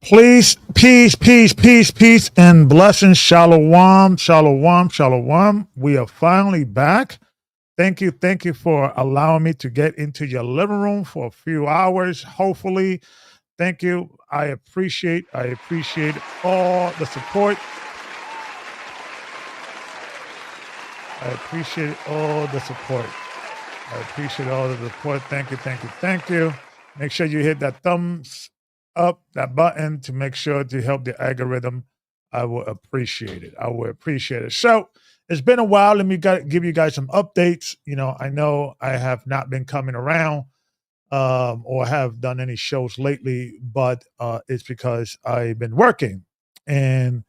Please, peace, and blessings. Shalom, shalom, shalom. We are finally back. Thank you for allowing me to get into your living room for a few hours. Hopefully, thank you. I appreciate all the support. I appreciate all the support. I appreciate all the support. Thank you. Make sure you hit that thumbs up, that button to make sure to help the algorithm. I will appreciate it. So it's been a while. Let me give you guys some updates. I know I have not been coming around or have done any shows lately, but it's because I've been working and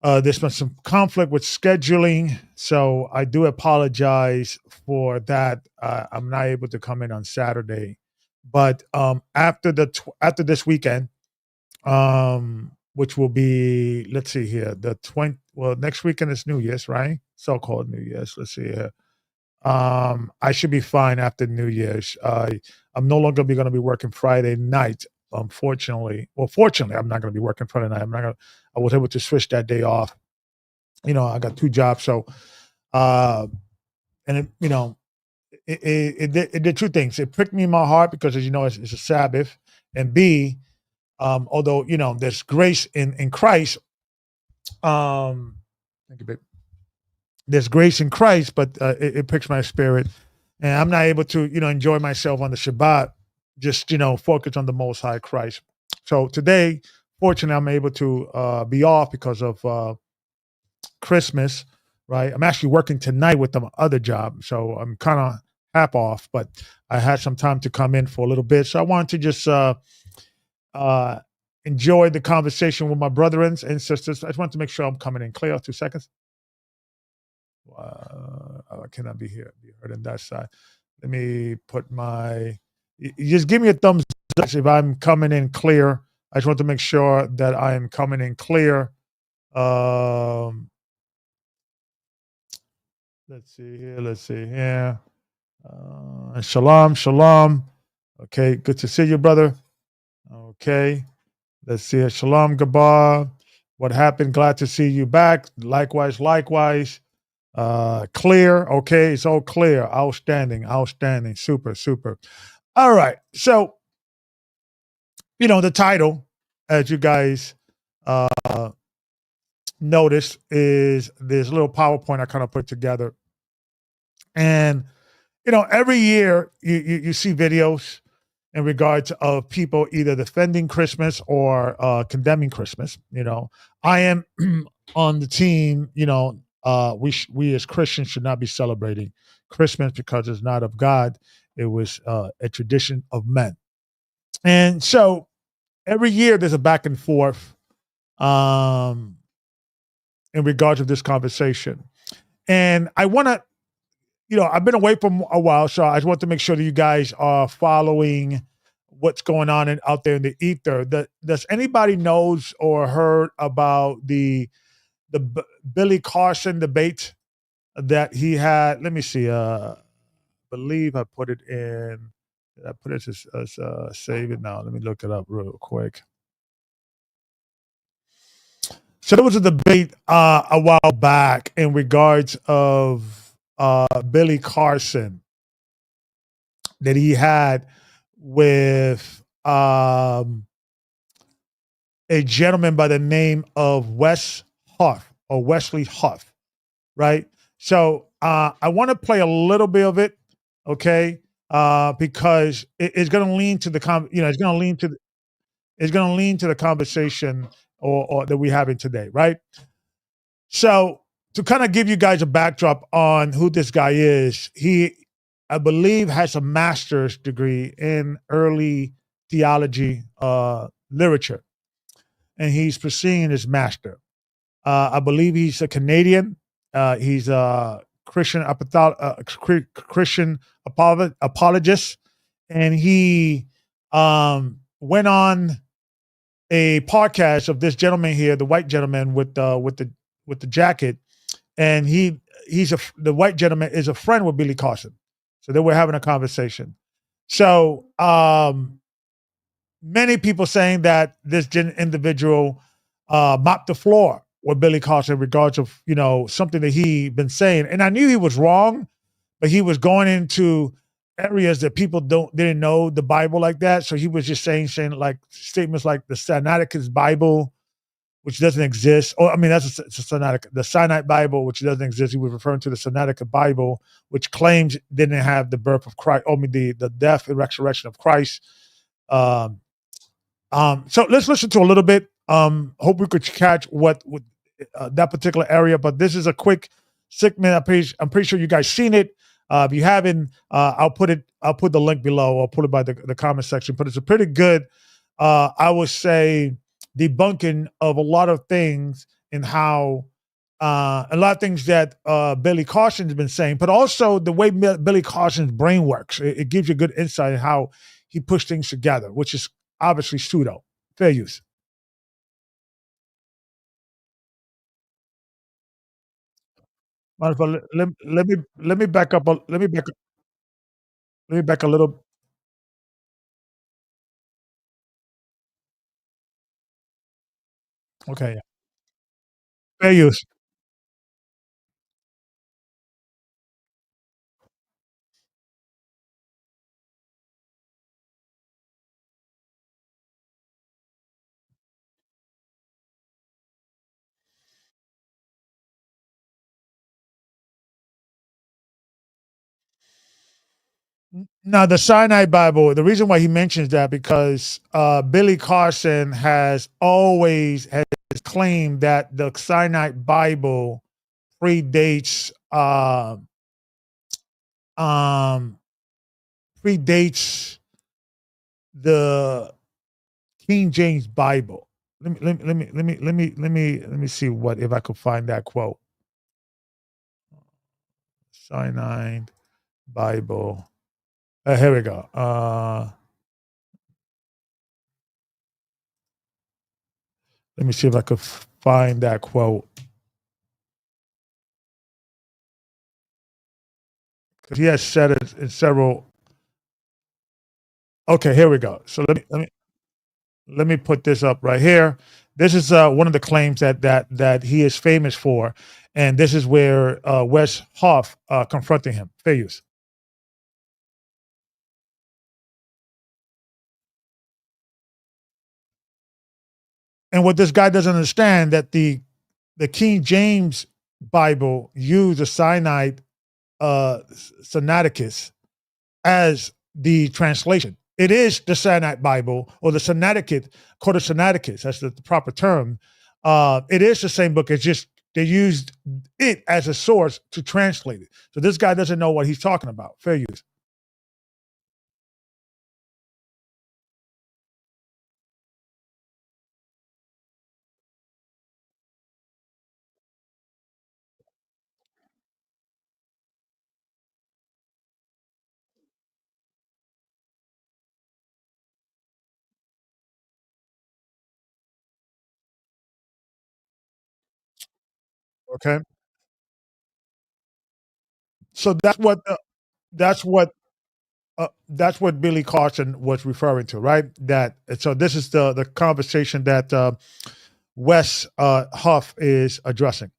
there's been some conflict with scheduling, so I do apologize for that. I'm not able to come in on Saturday, but after this weekend, which will be, let's see here, the 20. Well, next weekend is New Year's, right? So-called New Year's. Let's see here. I should be fine after New Year's. I'm no longer going to be working Friday night. Unfortunately, well, fortunately, I'm not going to be working Friday night. I was able to switch that day off. I got two jobs, so and it did two things. It pricked me in my heart because, as you know, it's a Sabbath, and B, although there's grace in Christ. Thank you, babe. There's grace in Christ, but it pricks my spirit, and I'm not able to enjoy myself on the Shabbat. Just focus on the Most High Christ. So today, fortunately, I'm able to be off because of Christmas, right? I'm actually working tonight with the other job, so I'm kind of half off, but I had some time to come in for a little bit. So I wanted to just enjoy the conversation with my brethren and sisters. I just want to make sure I'm coming in clear. 2 seconds. I cannot be heard on that side. Let me put you just give me a thumbs up if I'm coming in clear. I just want to make sure that I am coming in clear. Let's see here. Shalom. Okay, good to see you, brother. Okay, let's see it. Shalom, Gabar. What happened? Glad to see you back. Likewise. Clear. Okay, it's all clear. Outstanding. Super. All right. So, the title, as you guys notice, is this little PowerPoint I kind of put together. And, every year you see videos in regards of people either defending Christmas or condemning Christmas. I am on the team, we as Christians should not be celebrating Christmas because it's not of God. It was a tradition of men. And so every year there's a back and forth in regards of this conversation. And I want to, I've been away from a while, so I just want to make sure that you guys are following what's going on out there in the ether. Does anybody knows or heard about the Billy Carson debate that he had? Let me see. Believe I put it in. I put it as save it now. Let me look it up real quick. So there was a debate a while back in regards of Billy Carson that he had with a gentleman by the name of Wesley Huff, right? So I want to play a little bit of it, okay? Because it's going to lean to the it's going to lean to the conversation or that we're having today, right? So to kind of give you guys a backdrop on who this guy is, he, I believe, has a master's degree in early theology literature, and he's pursuing his master. I believe he's a Canadian. He's a Christian Christian apologist, and he went on a podcast of this gentleman here, the white gentleman with the jacket, and the white gentleman is a friend with Billy Carson, so they were having a conversation. So many people saying that this individual mopped the floor with Billy Carson in regards of something that he been saying, and I knew he was wrong, but he was going into areas that people didn't know the Bible like that. So he was just saying like statements like the Sinaiticus Bible, which doesn't exist. Or I mean, that's a Sinaitic, the Sinai Bible, which doesn't exist. He was referring to the Sinaitic Bible, which claims didn't have the birth of Christ. I mean, the death and resurrection of Christ. Um, so let's listen to a little bit. Hope we could catch what that particular area. But this is a quick segment. I'm pretty sure you guys seen it. If you haven't, I'll put it. I'll put the link below. I'll put it by the comment section. But it's a pretty good, I would say, debunking of a lot of things and how a lot of things that Billy Carson's been saying, but also the way Billy Carson's brain works. It gives you good insight in how he pushed things together, which is obviously pseudo. Fair use. Wonderful. Let me back up. Let me back a little. Okay. Yeah. Fair use. Now, the Sinai Bible, the reason why he mentions that because Billy Carson has always has claimed that the Sinai Bible predates um, predates the King James Bible. Let me see what if I could find that quote. Sinai Bible. Here we go. Let me see if I could find that quote because he has said it in several. Okay, here we go. So let me put this up right here. This is one of the claims that he is famous for, and this is where Wes Huff confronting him. Fair use. And what this guy doesn't understand that the King James Bible used the Sinai Sinaiticus as the translation. It is the Sinai Bible or the Sinaiticus, called the Sinaiticus. That's the proper term. It is the same book. It's just they used it as a source to translate it. So this guy doesn't know what he's talking about. Fair use. Okay. So that's what that's what Billy Carson was referring to, right? That so this is the conversation that Wes Huff is addressing.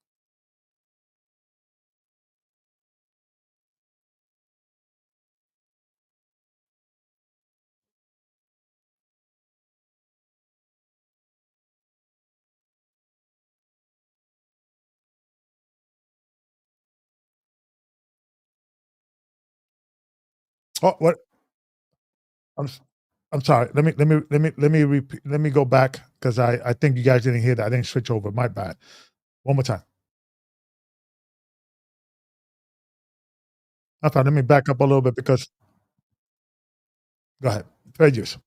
Oh, what? I'm I'm sorry. Let me go back because I think you guys didn't hear that. I didn't switch over. My bad. One more time. I thought let me back up a little bit because go ahead. Fair use.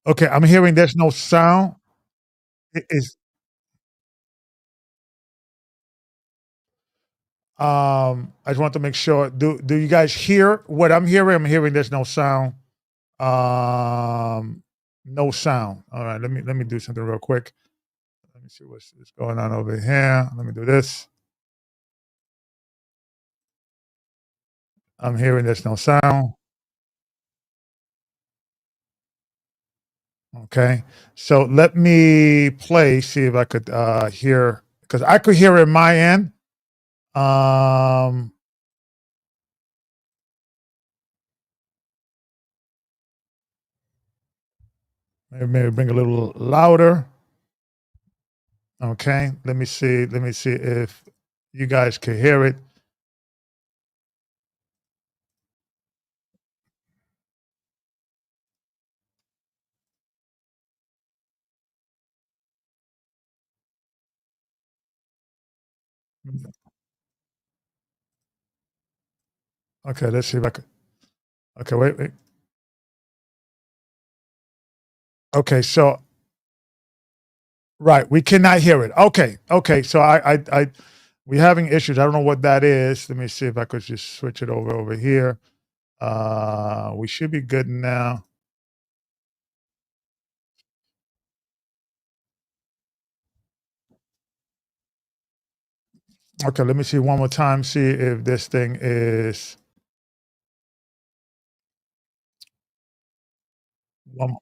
Okay, I'm hearing there's no sound. Is I just want to make sure. Do you guys hear what I'm hearing? I'm hearing there's no sound. No sound. All right, let me do something real quick. Let me see what's going on over here. Let me do this. I'm hearing there's no sound. Okay. So let me play, see if I could hear, because I could hear it in my end. Um maybe bring a little louder. Okay. Let me see if you guys can hear it. Okay, let's see if I could. Okay, wait. Okay, so right, we cannot hear it. Okay. So we're having issues. I don't know what that is. Let me see if I could just switch it over here. We should be good now. Okay, let me see one more time. See if this thing is one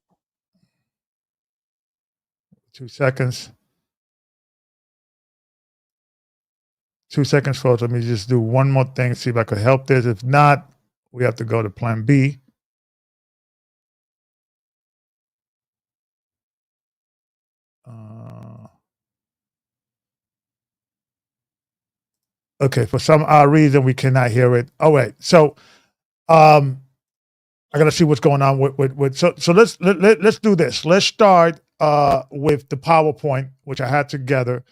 2 seconds. 2 seconds, folks. Let me just do one more thing. See if I could help this. If not, we have to go to Plan B. Uh, okay, for some odd reason we cannot hear it. Oh wait, so um, I gotta see what's going on with so let's do this. Let's start with the PowerPoint which I had together.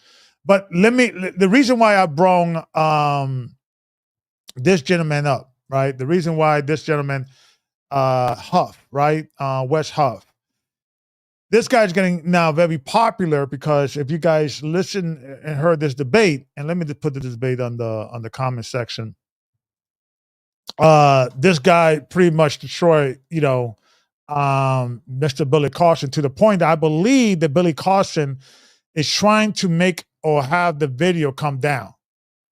But the reason why I brung this gentleman up, right? The reason why this gentleman Huff, right? Wes Huff. This guy's getting now very popular because if you guys listen and heard this debate, and let me just put the debate on the comment section. This guy pretty much destroyed, Mr. Billy Carson to the point that I believe that Billy Carson is trying to make or have the video come down,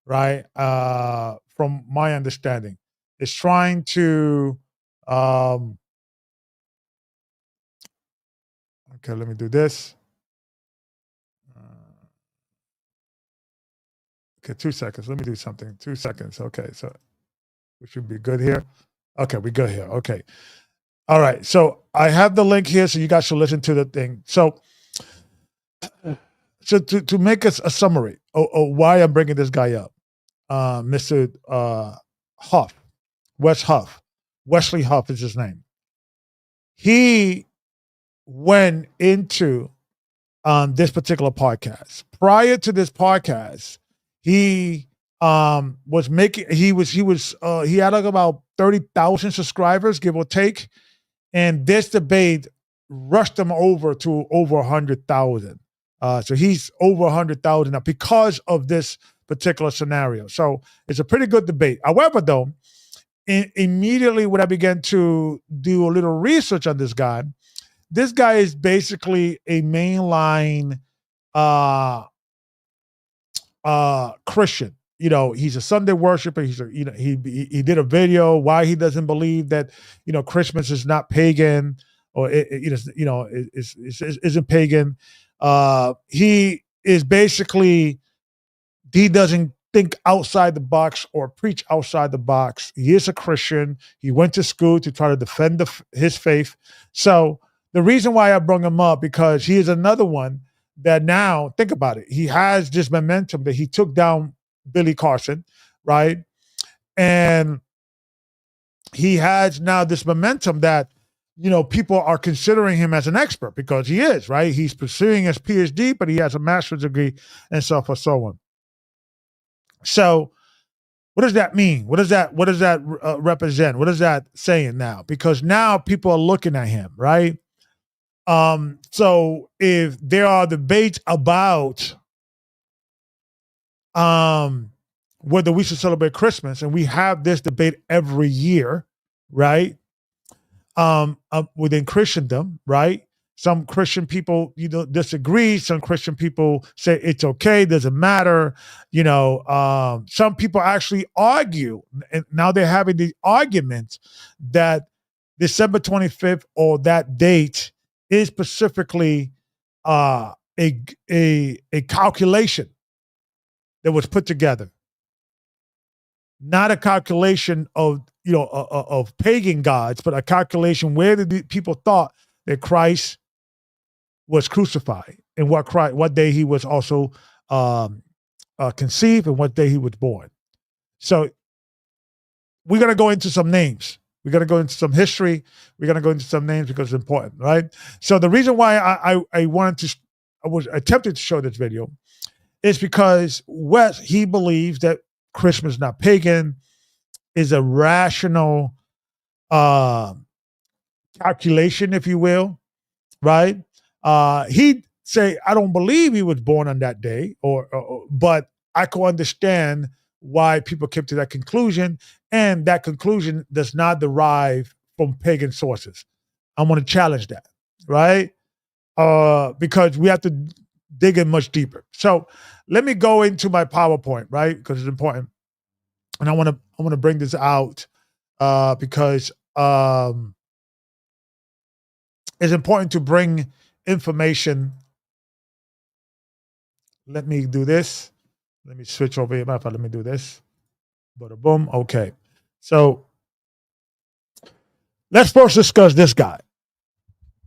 right? From my understanding, is trying to. Okay, let me do this. Okay, 2 seconds. Let me do something. 2 seconds. Okay, so we should be good here. Okay, we good here. Okay. All right. So I have the link here, so you guys should listen to the thing. So to make us a summary of why I'm bringing this guy up, Mr. Huff, Wes Huff, Wesley Huff is his name. He went into this particular podcast. Prior to this podcast, he was making he had like about 30,000 subscribers, give or take, and this debate rushed him over to over 100,000. So he's over 100,000 now because of this particular scenario. So it's a pretty good debate. However, though, immediately when I began to do a little research on this guy is basically a mainline Christian. He's a Sunday worshiper. He did a video why he doesn't believe that Christmas is not pagan or isn't pagan. He is basically he doesn't think outside the box or preach outside the box. He is a Christian. He went to school to try to defend his faith. So the reason why I brought him up because he is another one that now think about it. He has this momentum that he took down Billy Carson, right? And he has now this momentum that people are considering him as an expert because he is, right? He's pursuing his PhD, but he has a master's degree and so forth, so on. So, what does that mean? What does that represent? What is that saying now? Because now people are looking at him, right? So if there are debates about whether we should celebrate Christmas, and we have this debate every year, right? Within Christendom, right? Some Christian people, disagree. Some Christian people say it's okay, doesn't matter. Some people actually argue, and now they're having the argument that December 25th or that date is specifically a calculation that was put together, not a calculation of pagan gods, but a calculation where the people thought that Christ was crucified and what day he was also conceived and what day he was born. So we're going to go into some names. We're going to go into some history. We're going to go into some names because it's important, right? So the reason why I was attempting to show this video is because Wes, he believes that Christmas is not pagan, is a rational calculation, if you will, right? He'd say, I don't believe he was born on that day, but I can understand why people came to that conclusion, and that conclusion does not derive from pagan sources. I'm going to challenge that, right? Because we have to dig in much deeper. So let me go into my PowerPoint, right? Because it's important, and I want to bring this out because it's important to bring information. Let me do this. Let me switch over here. Let me do this. Bada boom. Okay. So let's first discuss this guy,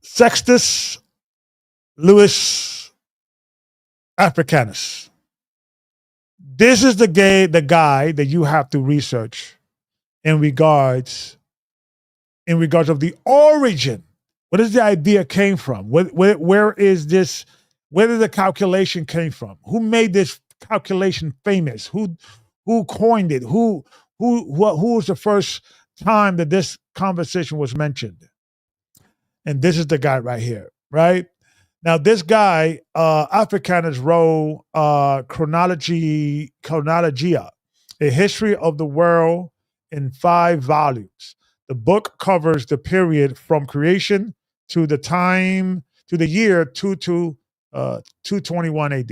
Sextus Louis Africanus. This is the guy that you have to research in regards of the origin. What is the idea came from? Where is this? Where did the calculation came from? Who made this calculation famous? Who coined it? Who was the first time that this conversation was mentioned? And this is the guy right here, right? Now, this guy, Africanus, wrote Chronologia, a history of the world in 5 volumes. The book covers the period from creation to the year 221 AD.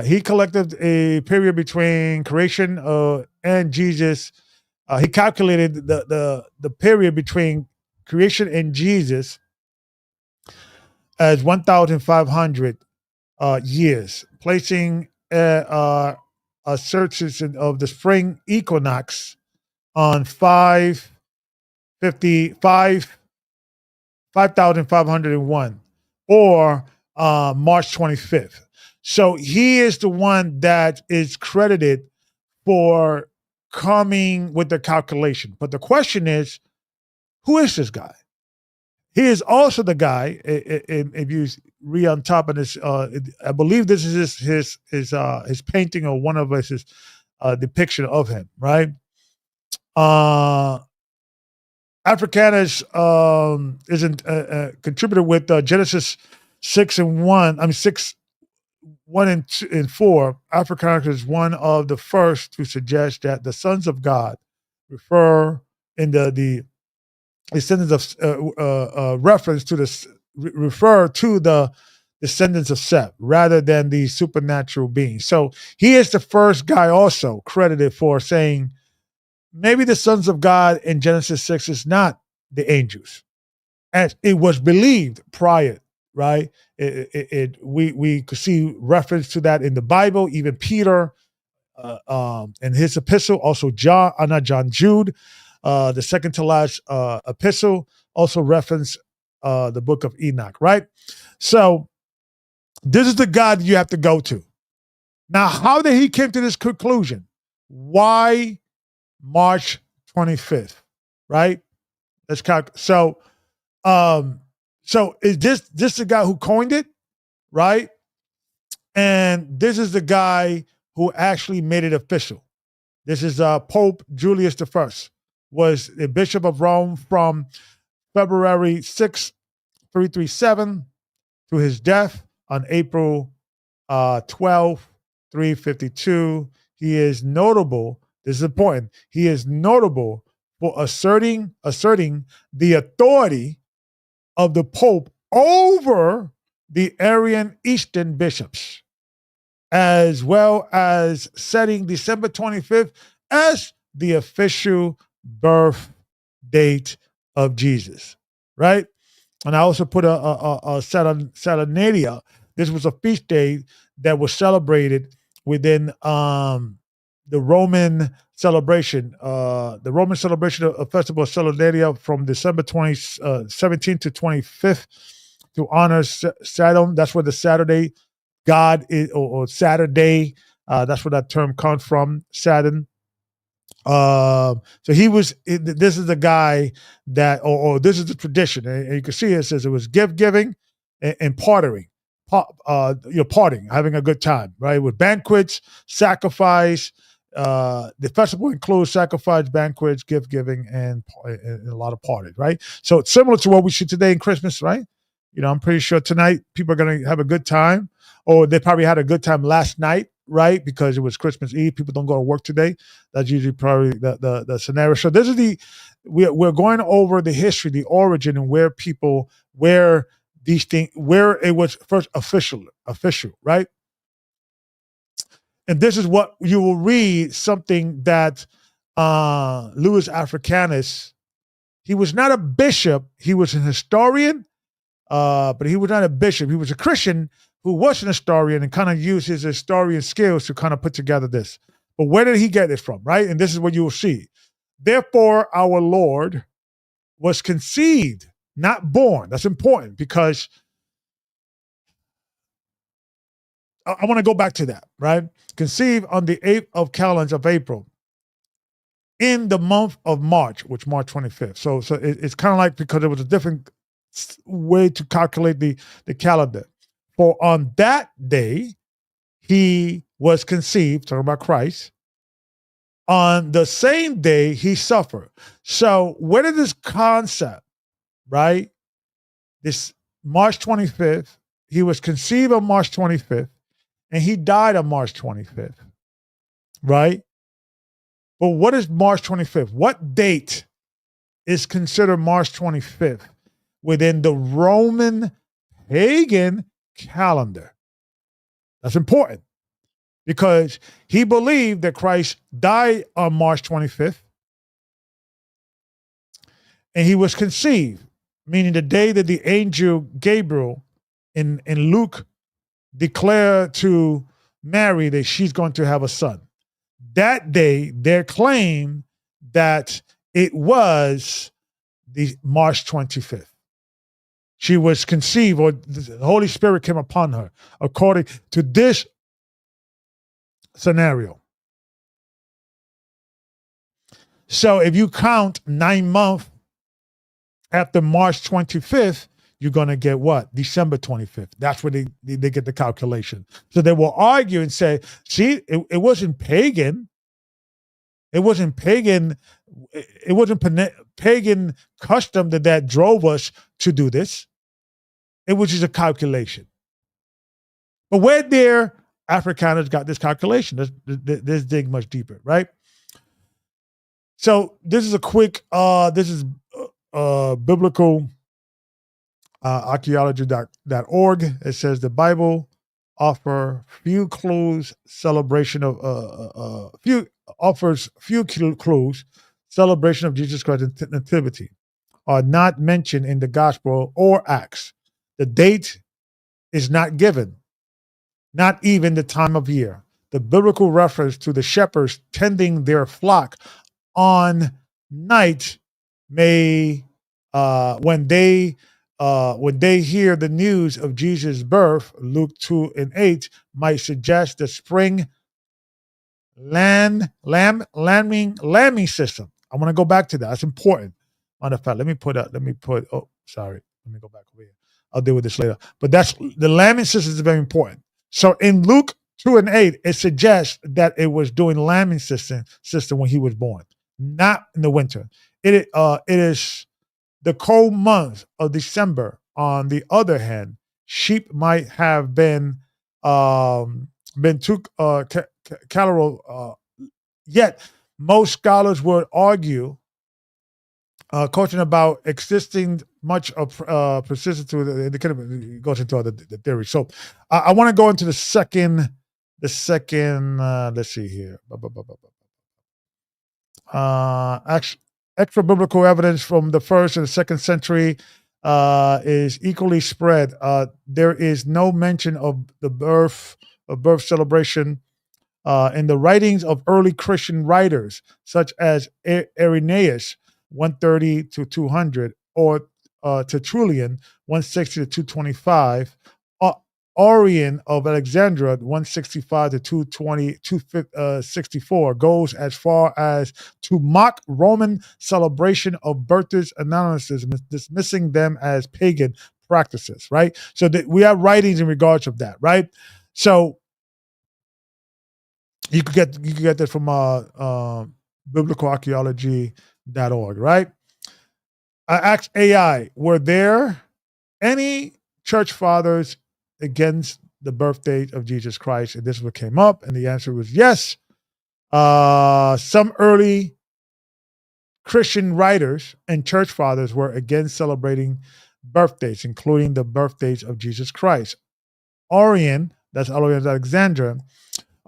He collected a period between creation and Jesus. He calculated the period between creation and Jesus as 1,500 years, placing a searches of the spring equinox on 5,501 or March 25th. So he is the one that is credited for coming with the calculation. But the question is, who is this guy? He is also the guy. If you read on top of this, I believe this is his painting or one of his depiction of him. Right? Africanus isn't contributed with Genesis 6:1 and 4. Africanus is one of the first to suggest that the sons of God refer in the descendants of reference to refer to the descendants of Seth rather than the supernatural beings. So he is the first guy also credited for saying maybe the sons of God in Genesis 6 is not the angels, as it was believed prior. Right? We could see reference to that in the Bible. Even Peter, in his epistle, also Jude, the second to last epistle, also reference the book of Enoch. Right? So this is the God you have to go to. Now, how did he came to this conclusion? Why March 25th? Right? Let's calculate. So is this the guy who coined it, right? And this is the guy who actually made it official. This is Pope Julius I, was the Bishop of Rome from February 6th 337 to his death on April 12, 352. He is notable. This is important. He is notable for asserting the authority of the Pope over the Arian Eastern bishops, as well as setting December 25th as the official birth date of Jesus, right? And I also put a Saturnalia. This was a feast day that was celebrated within the Roman celebration. The Roman celebration of Festival of Saturnalia from December 17th to 25th to honor Saturn. That's where the Saturday God is, or Saturday. That's where that term comes from, Saturn. So he was. This is the guy that, or this is the tradition, and you can see it says it was giving and partying, partying, having a good time, right? With banquets, sacrifice. The festival includes sacrifice, banquets, gift giving, and a lot of parties, right? So it's similar to what we see today in Christmas, right? I'm pretty sure tonight people are going to have a good time, or they probably had a good time last night, right? Because it was Christmas Eve. People don't go to work today. That's usually probably the scenario. So this is we're going over the history, the origin, and where these things, where it was first official, right? And this is what you will read, something that Louis Africanus, he was not a bishop, he was an historian, but he was not a bishop. He was a Christian who was an historian and kind of used his historian skills to kind of put together this. But where did he get this from, right? And this is what you will see. Therefore, our Lord was conceived, not born. That's important because I want to go back to that, right? Conceived on the 8th of calends of April in the month of March, which March 25th. So it's kind of like, because it was a different way to calculate the calendar. For on that day, he was conceived, talking about Christ. On the same day, he suffered. So where did this concept, right? This March 25th, he was conceived on March 25th, and he died on March 25th, right? But what is March 25th? What date is considered March 25th within the Roman pagan calendar? That's important because he believed that Christ died on March 25th and he was conceived, meaning the day that the angel Gabriel in Luke declared to Mary that she's going to have a son. That day, they claim that it was the March 25th. She was conceived, or the Holy Spirit came upon her, according to this scenario. So if you count 9 months after March 25th, you're going to get what? December 25th. That's where they get the calculation. So they will argue and say, see, it wasn't pagan. It wasn't pagan. It wasn't pagan custom that drove us to do this. It was just a calculation. But where there, Afrikaners got this calculation. Let's dig much deeper, right? So this is a quick, this is biblical archaeology.org. It says the Bible offers few clues, celebration of few clues, celebration of Jesus Christ's nativity are not mentioned in the gospel or Acts. The date is not given, not even the time of year. The biblical reference to the shepherds tending their flock on night may when they hear the news of Jesus' birth, Luke 2:8, might suggest the spring lambing system. I want to go back to that. That's important. Matter of fact, let me go back over here. I'll deal with this later. But that's the lambing system is very important. So in Luke 2:8, it suggests that it was doing lambing system when he was born, not in the winter. It is the cold month of December on the other hand, sheep might have been too caloric. Yet, most scholars would argue, coaching about existing much of persistence to the kind of goes into the theory. So, I want to go into the second. Let's see here. Extra biblical evidence from the first and the second century is equally spread. There is no mention of the birth celebration in the writings of early Christian writers, such as Irenaeus, 130 to 200, or Tertullian, 160 to 225, Orion of Alexandria, 165 to 220, 264, goes as far as to mock Roman celebration of birthdays analysis, dismissing them as pagan practices, right? So we have writings in regards of that, right? So you could get that from biblicalarchaeology.org, right? I asked AI, were there any church fathers against the birthday of Jesus Christ? And this is what came up, and the answer was yes. Some early Christian writers and church fathers were against celebrating birthdays, including the birthdays of Jesus Christ. Orion, that's Orion of Alexandria,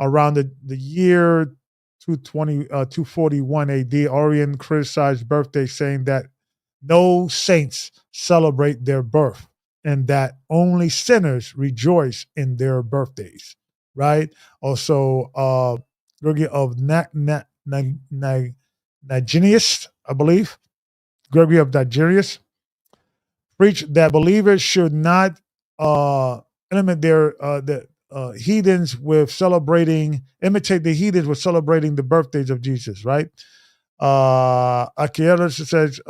around the year 241 AD, Orion criticized birthday, saying that no saints celebrate their birth and that only sinners rejoice in their birthdays, right? Also, Gregory of Nigenius, I believe, Gregory of Nigerius, preached that believers should not imitate the heathens with imitate the heathens with celebrating the birthdays of Jesus, right? Archaeologists says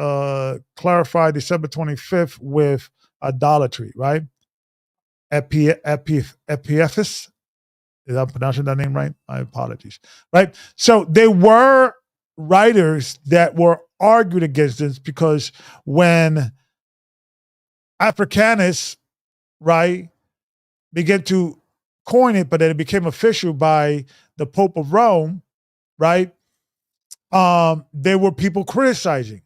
clarify December 25th with idolatry, right? Epiphanes, is I pronouncing that name right? My apologies, right? So there were writers that were argued against this because when Africanus, right, began to coin it, but then it became official by the Pope of Rome, right? There were people criticizing.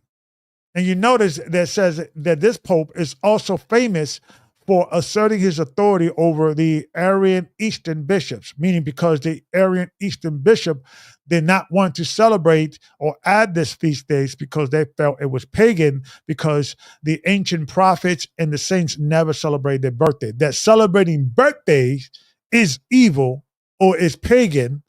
And you notice that says that this Pope is also famous for asserting his authority over the Arian Eastern bishops, meaning because the Arian Eastern bishop did not want to celebrate or add this feast days because they felt it was pagan, because the ancient prophets and the saints never celebrated their birthday. That celebrating birthdays is evil or is pagan.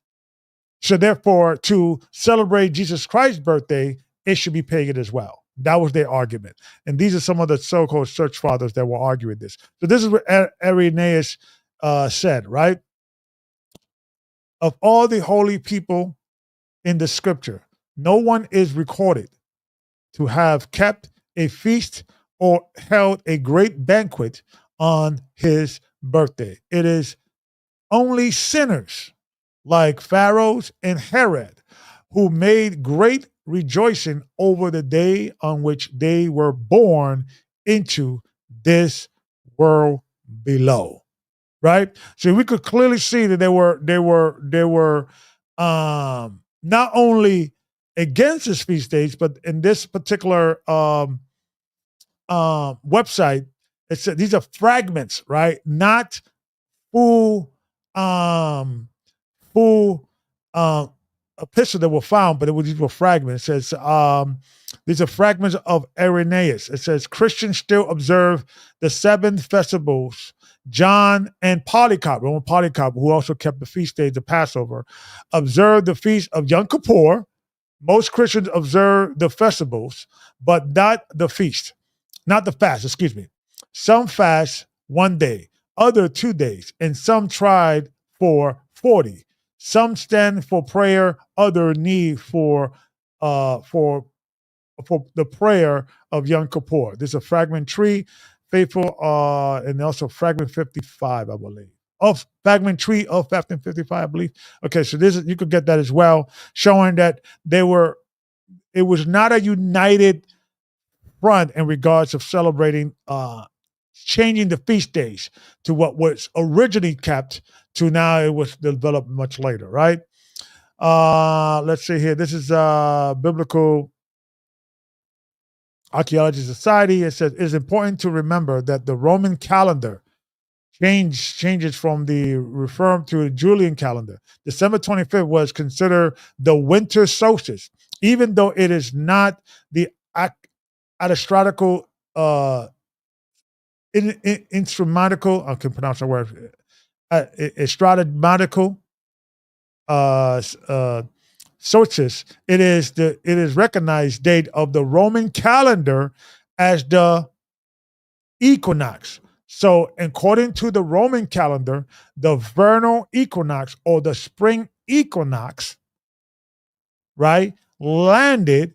So therefore, to celebrate Jesus Christ's birthday, it should be pagan as well. That was their argument. And these are some of the so-called church fathers that were arguing this. So this is what Irenaeus said, right? Of all the holy people in the scripture, no one is recorded to have kept a feast or held a great banquet on his birthday. It is only sinners like Pharaoh and Herod who made great rejoicing over the day on which they were born into this world below, right? So we could clearly see that they were not only against his feast days, but in this particular website, it said these are fragments, right? Not full full epistle that were found, but these were fragments. It says these are fragments of Irenaeus. It says Christians still observe the 7 festivals. John and Polycarp, Roman Polycarp, who also kept the feast days of Passover, observed the feast of Yom Kippur. Most Christians observe the festivals, but not the feast, not the fast, excuse me. Some fast 1 day, other 2 days, and some tried for 40. Some stand for prayer, other need for the prayer of Yom Kippur. There's a fragment 3, faithful, and also fragment 55, I believe. Of fragment 3 of fragment 55, I believe. Okay, so this is, you could get that as well, showing that it was not a united front in regards of celebrating changing the feast days to what was originally kept to now it was developed much later, right? Let's see here. This is Biblical Archaeology Society. It says it's important to remember that the Roman calendar changes from the Reformed to the Julian calendar. December 25th was considered the winter solstice, even though it is not the astrological instrumentical. I can pronounce that word. Astrological solstice. It is recognized date of the Roman calendar as the equinox. So, according to the Roman calendar, the vernal equinox or the spring equinox, right, landed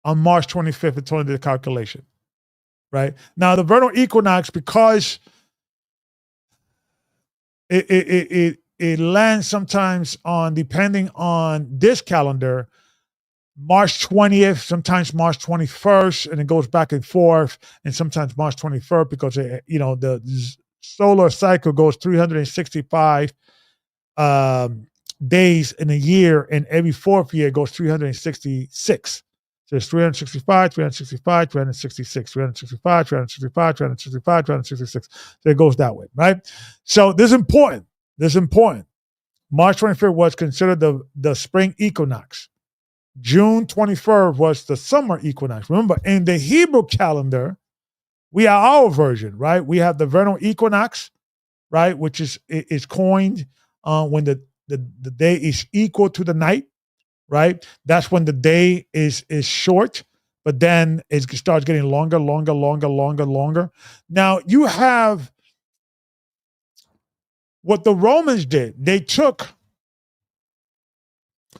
on March 25th according to the calculation. Right now, the vernal equinox, because it lands sometimes on, depending on this calendar, March 20th, sometimes March 21st, and it goes back and forth, and sometimes March 23rd, because the solar cycle goes 365 days in a year, and every fourth year it goes 366. So it's 365, 365, 366, 365, 365, 365, 366. So it goes that way, right? So this is important. March 23rd was considered the spring equinox. June 23rd was the summer equinox. Remember, in the Hebrew calendar, we have our version, right? We have the vernal equinox, right, which is coined when the day is equal to the night, right? That's when the day is short, but then it starts getting longer. Now you have what the Romans did. They took,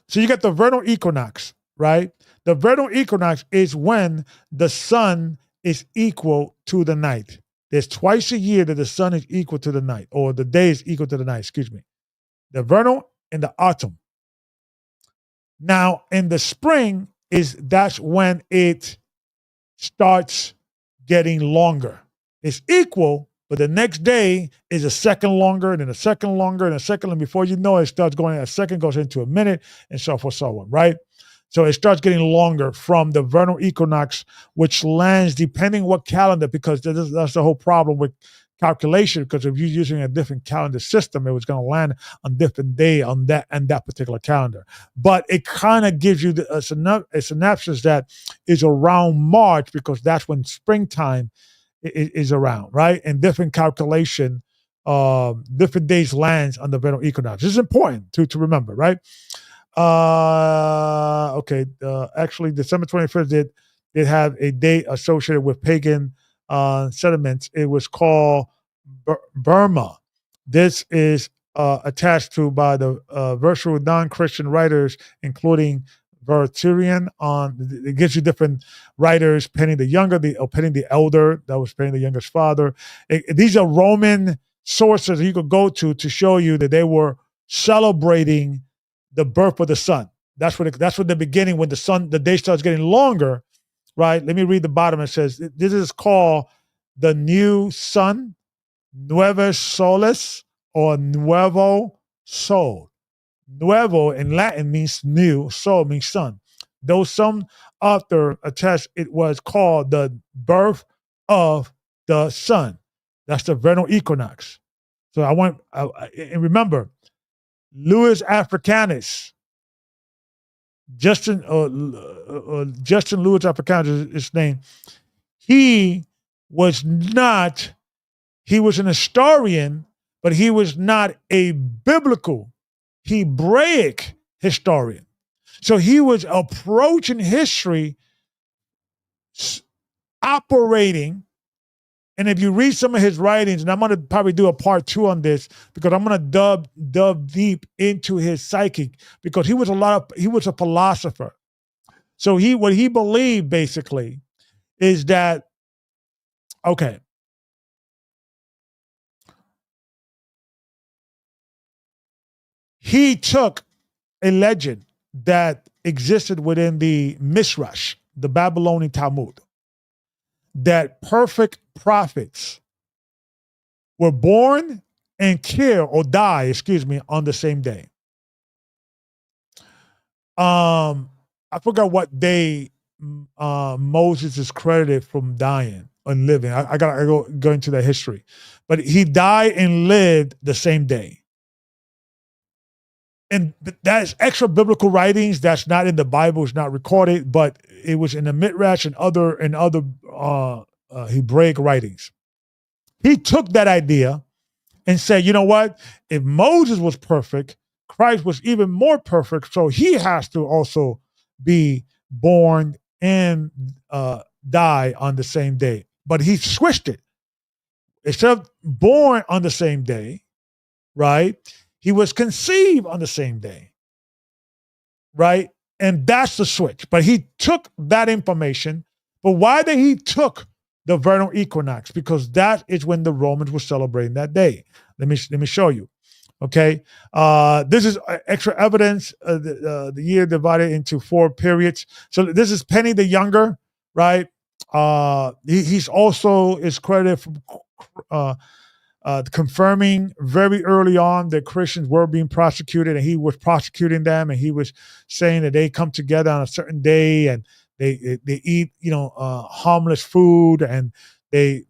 so you got the vernal equinox, right? The vernal equinox is when the sun is equal to the night. There's twice a year that the sun is equal to the night, or the day is equal to the night, excuse me. The vernal and the autumn. Now, in the spring, that's when it starts getting longer. It's equal, but the next day is a second longer, and then a second longer, and a second, and before you know it, starts going, a second goes into a minute, and so forth, so on, right? So it starts getting longer from the vernal equinox, which lands depending what calendar, because that's the whole problem with calculation, because if you're using a different calendar system, it was going to land on different day on that particular calendar. But it kind of gives you a synopsis that is around March, because that's when springtime is around, right? And different calculation, different days lands on the vernal equinox. This is important to remember, right? Actually, December 21st did have a date associated with pagan settlements. It was called Burma. This is attached to by the virtual non-Christian writers, including Verturian. It gives you different writers, Penny the Younger, Penny the Elder, that was Penny the Younger's father. These are Roman sources that you could go to show you that they were celebrating the birth of the sun. That's what the beginning, when the day starts getting longer, right? Let me read the bottom. It says, this is called the new sun, Nueve Solis, or Nuevo Sol. Nuevo in Latin means new, sol means sun. Though some author attest it was called the birth of the sun. That's the vernal equinox. So and remember, Louis Africanus, Justin Louis Africanus is his name. He was an historian, but he was not a biblical Hebraic historian. So he was approaching history, operating. And if you read some of his writings, and I'm going to probably do a part 2 on this, because I'm going to delve deep into his psychic, because he was a philosopher. So what he believed basically is that, okay, he took a legend that existed within the Midrash, the Babylonian Talmud, that perfect prophets were born and kill or die, on the same day. I forgot what day Moses is credited from dying and living. I gotta go into the history, but he died and lived the same day. And that's extra biblical writings that's not in the Bible, it's not recorded, but it was in the Midrash and other Hebraic writings. He took that idea and said, you know what? If Moses was perfect, Christ was even more perfect, so he has to also be born and die on the same day. But he switched it. Instead of born on the same day, right? He was conceived on the same day, right? And that's the switch. But he took that information. But why did he took the vernal equinox? Because that is when the Romans were celebrating that day. Let me show you. Okay, this is extra evidence. The year divided into 4 periods. So this is Penny the Younger, right? He's also is credited for confirming very early on that Christians were being prosecuted, and he was prosecuting them, and he was saying that they come together on a certain day and they eat harmless food, and they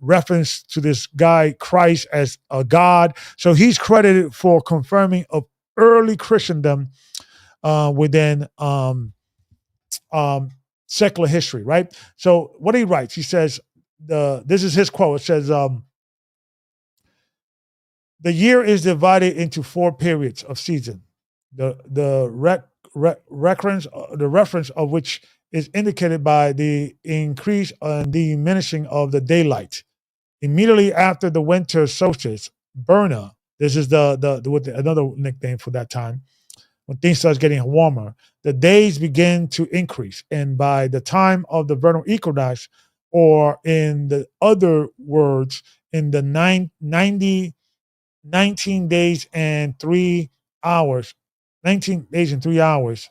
reference to this guy Christ as a god. So he's credited for confirming of early Christendom within secular history, right? So what he writes, he says, this is his quote. It says, the year is divided into 4 periods of season. The reference of which is indicated by the increase and diminishing of the daylight. Immediately after the winter solstice, Berna, this is another nickname for that time, when things start getting warmer, the days begin to increase. And by the time of the vernal equinox, or in the other words, in the 19 days and 3 hours, 19 days and 3 hours,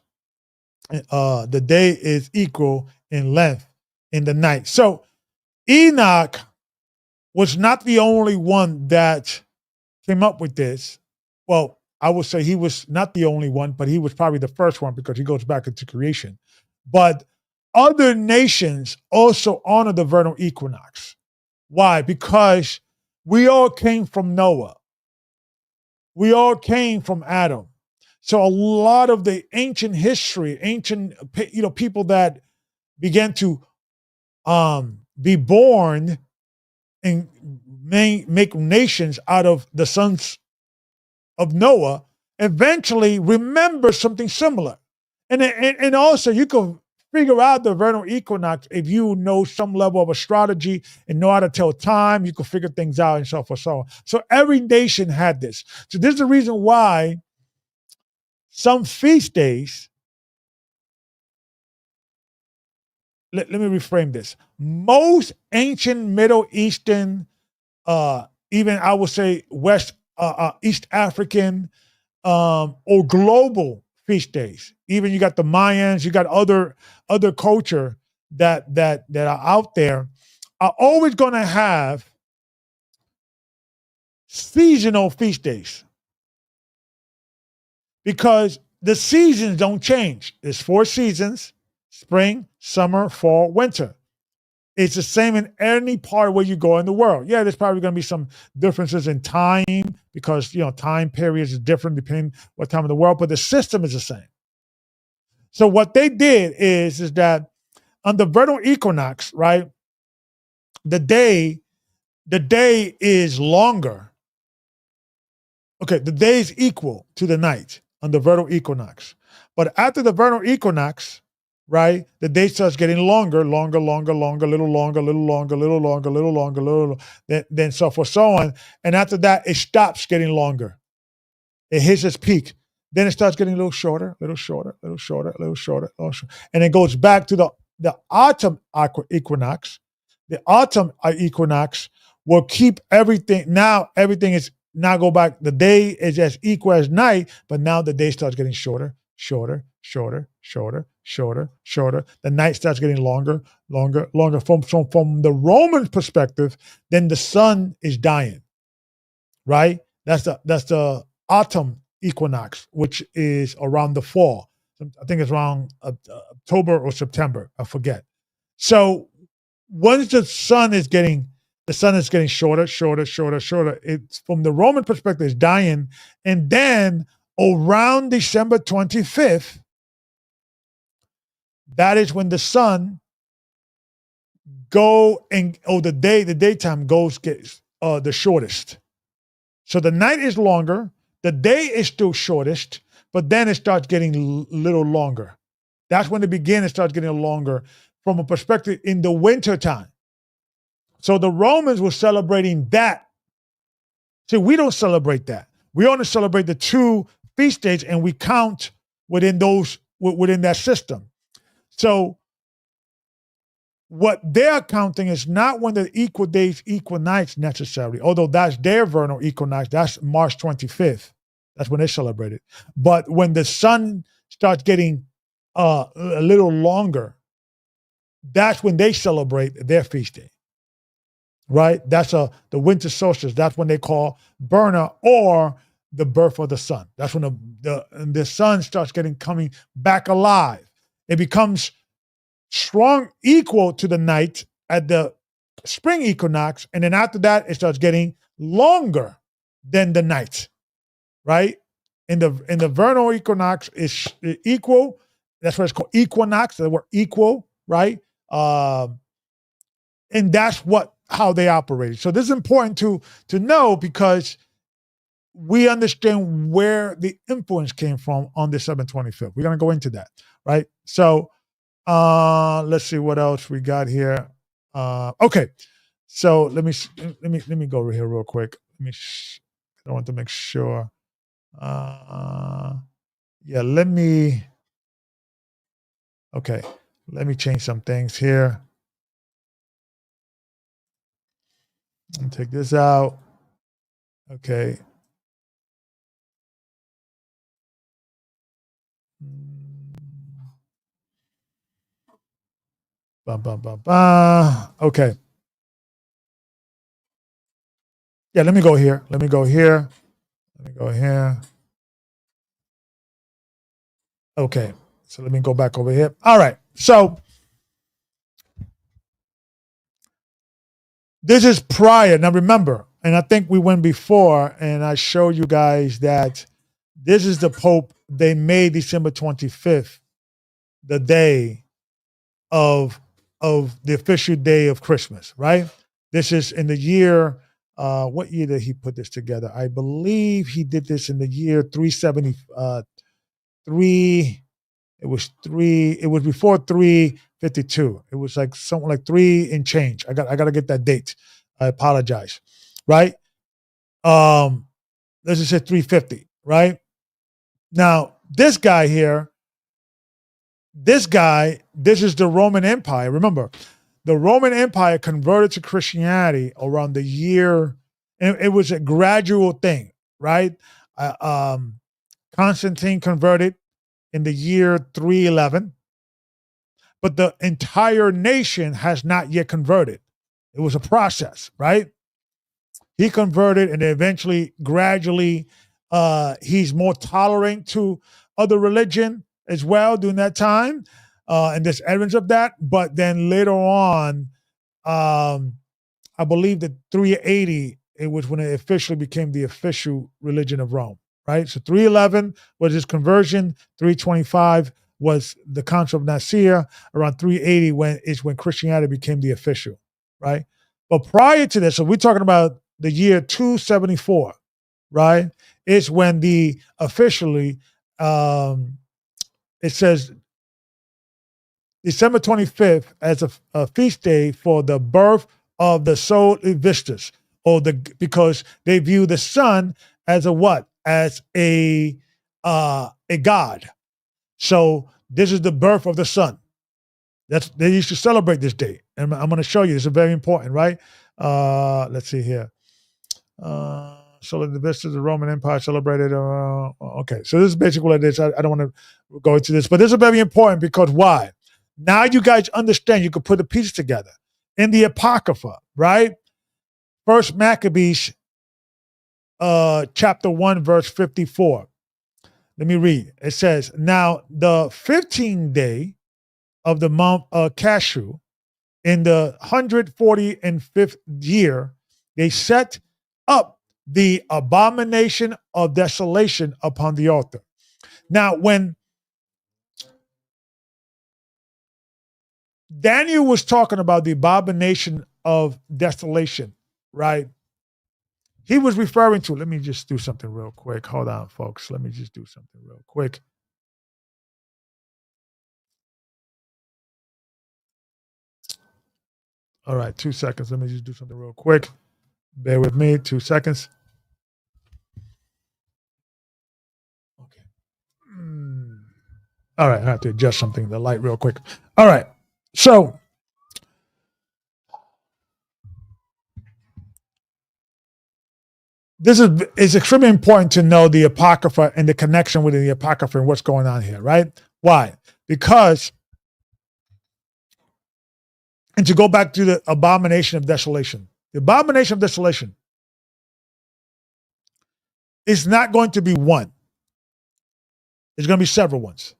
the day is equal in length in the night. So Enoch was not the only one that came up with this. Well, I would say he was not the only one, but he was probably the first one because he goes back into creation. But other nations also honor the vernal equinox. Why? Because we all came from Noah. We all came from Adam. So a lot of the ancient history, people that began to be born and make nations out of the sons of Noah, eventually remember something similar. And also you can figure out the vernal equinox if you know some level of astrology and know how to tell time. You can figure things out and so forth, so on. So every nation had this. So this is the reason why some feast days, let me reframe this. Most ancient Middle Eastern, even I would say East African or global feast days. Even you got the Mayans, you got other culture that are out there, are always going to have seasonal feast days because the seasons don't change. There's 4 seasons: spring, summer, fall, winter. It's the same in any part where you go in the world. Yeah, there's probably going to be some differences in time because time periods is different depending what time of the world, but the system is the same. So what they did is that on the vernal equinox, right, the day is longer. Okay, the day is equal to the night on the vernal equinox. But after the vernal equinox, right, the day starts getting longer, little longer, then so forth, so on. And after that, it stops getting longer. It hits its peak. Then it starts getting a little shorter. And it goes back to the autumn equinox. The autumn equinox will keep everything. Now everything is now go back. The day is as equal as night, but now the day starts getting shorter. shorter, shorter, shorter, shorter, shorter. The night starts getting longer, longer, longer. From the Roman perspective, then the sun is dying, right? That's the autumn equinox, which is around the fall. I think it's around October or September. I forget. So once the sun is getting shorter, shorter, shorter, shorter. It's from the Roman perspective, it's dying. And then around December 25th, that is when the sun the daytime gets the shortest. So the night is longer, the day is still shortest, but then it starts getting a little longer. That's when it starts getting longer from a perspective in the winter time. So the Romans were celebrating that. See, we don't celebrate that. We only celebrate the 2 feast days, and we count within that system. So what they're counting is not when the equal days equinox necessarily, although that's their vernal equinox, that's March 25th. That's when they celebrate it. But when the sun starts getting a little longer, that's when they celebrate their feast day. Right? That's the winter solstice. That's when they call Berna, or the birth of the sun. That's when the sun starts coming back alive. It becomes strong, equal to the night at the spring equinox, and then after that, it starts getting longer than the night. Right? In the vernal equinox is equal. That's what it's called, equinox. The word equal, right? And that's how they operated. So this is important to know, because we understand where the influence came from on December 25th. We're going to go into that, right? So let's see what else we got here. Okay, so let me go over here real quick. I want to make sure. Let me change some things here. And take this out. Okay. Okay. Yeah, let me go here. Let me go here. Okay. So let me go back over here. All right. So this is prior. Now remember, and I think we went before, and I showed you guys that this is the Pope they made December 25th, the day of the official day of Christmas, right? This is in the year, what year did he put this together? I believe he did this in the year 373. It was before 352. It was like something like 3 and change. I got to get that date. I apologize. Right? Let's just say 350, right? Now, this guy here, this is the Roman Empire. Remember, the Roman Empire converted to Christianity around the year, and it was a gradual thing, right? Constantine converted in the year 311, but the entire nation has not yet converted. It was a process, right? He converted, and eventually, gradually, he's more tolerant to other religion as well during that time, and there's evidence of that. But then later on, I believe that 380, it was when it officially became the official religion of Rome, right? So 311 was his conversion. 325 was the Council of Nicaea. Around 380 when Christianity became the official, right? But prior to this, so we're talking about the year 274, right? It's when the officially, it says December 25th as a feast day for the birth of the Sol Vistus, because they view the sun as a what? As a god. So this is the birth of the sun. They used to celebrate this day, and I'm going to show you. This is very important, right? Let's see here. So the vistas of the Roman Empire celebrated. Okay, so this is basically what it is. I don't want to go into this, but this is very important because why? Now you guys understand. You can put the pieces together in the Apocrypha, right? First Maccabees, chapter 1, verse 54. Let me read. It says, "Now the 15th day of the month of Cashew, in the 145th year, they set up the abomination of desolation upon the altar." Now, when Daniel was talking about the abomination of desolation, right? He was referring to, let me just do something real quick. Hold on, folks. Let me just do something real quick. All right, 2 seconds. Let me just do something real quick. Bear with me, 2 seconds. Okay. All right, I have to adjust something, the light real quick. All right. So this is extremely important to know the Apocrypha and the connection within the Apocrypha and what's going on here, right? Why? Because, and to go back to the abomination of desolation, the abomination of desolation is not going to be one. It's going to be several ones.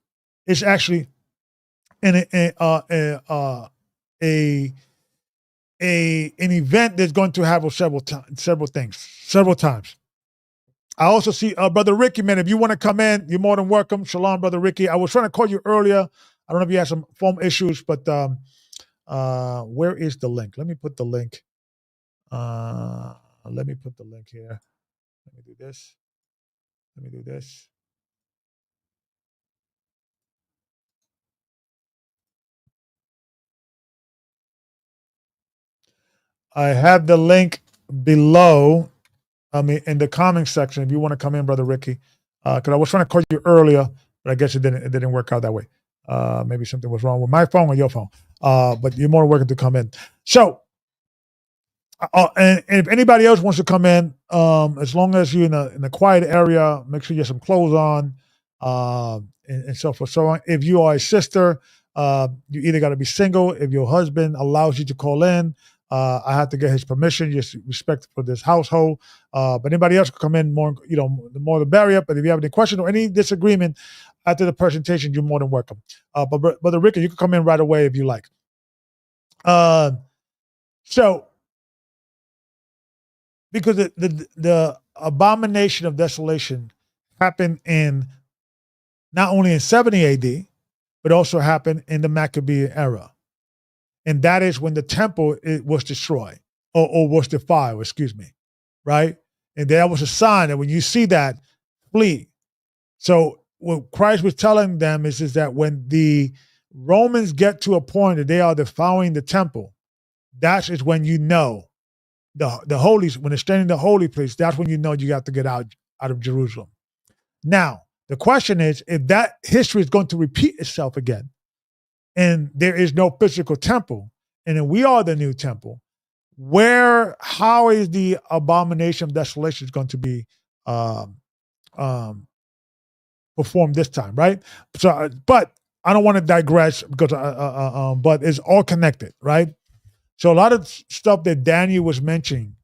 It's actually an event that's going to have several times. I also see Brother Ricky, man. If you want to come in, you're more than welcome. Shalom, Brother Ricky. I was trying to call you earlier. I don't know if you had some phone issues, but where is the link? Let me put the link. Let me put the link here. Let me do this. I have the link below. In the comment section, if you want to come in, Brother Ricky, because I was trying to call you earlier, but I guess it didn't work out that way. Maybe something was wrong with my phone or your phone. But you're more welcome to come in. So, and if anybody else wants to come in, as long as you're in a quiet area, make sure you have some clothes on, and so forth. So on. If you are a sister, you either got to be single. If your husband allows you to call in, I have to get his permission, just respect for this household. But anybody else can come in more, the more the barrier. But if you have any question or any disagreement after the presentation, you're more than welcome. But Brother Ricky, you can come in right away if you like. So, because the abomination of desolation happened in not only in 70 AD, but also happened in the Maccabean era. And that is when the temple was destroyed or was defiled, right? And that was a sign that when you see that, flee. So what Christ was telling them is that when the Romans get to a point that they are defiling the temple, that is when you know the holies, when they're standing in the holy place, that's when you know you have to get out of Jerusalem. Now, the question is, if that history is going to repeat itself again, and there is no physical temple, and then we are the new temple, how is the abomination of desolation going to be performed this time, right? So, but I don't want to digress because, but it's all connected, right? So a lot of stuff that Daniel was mentioning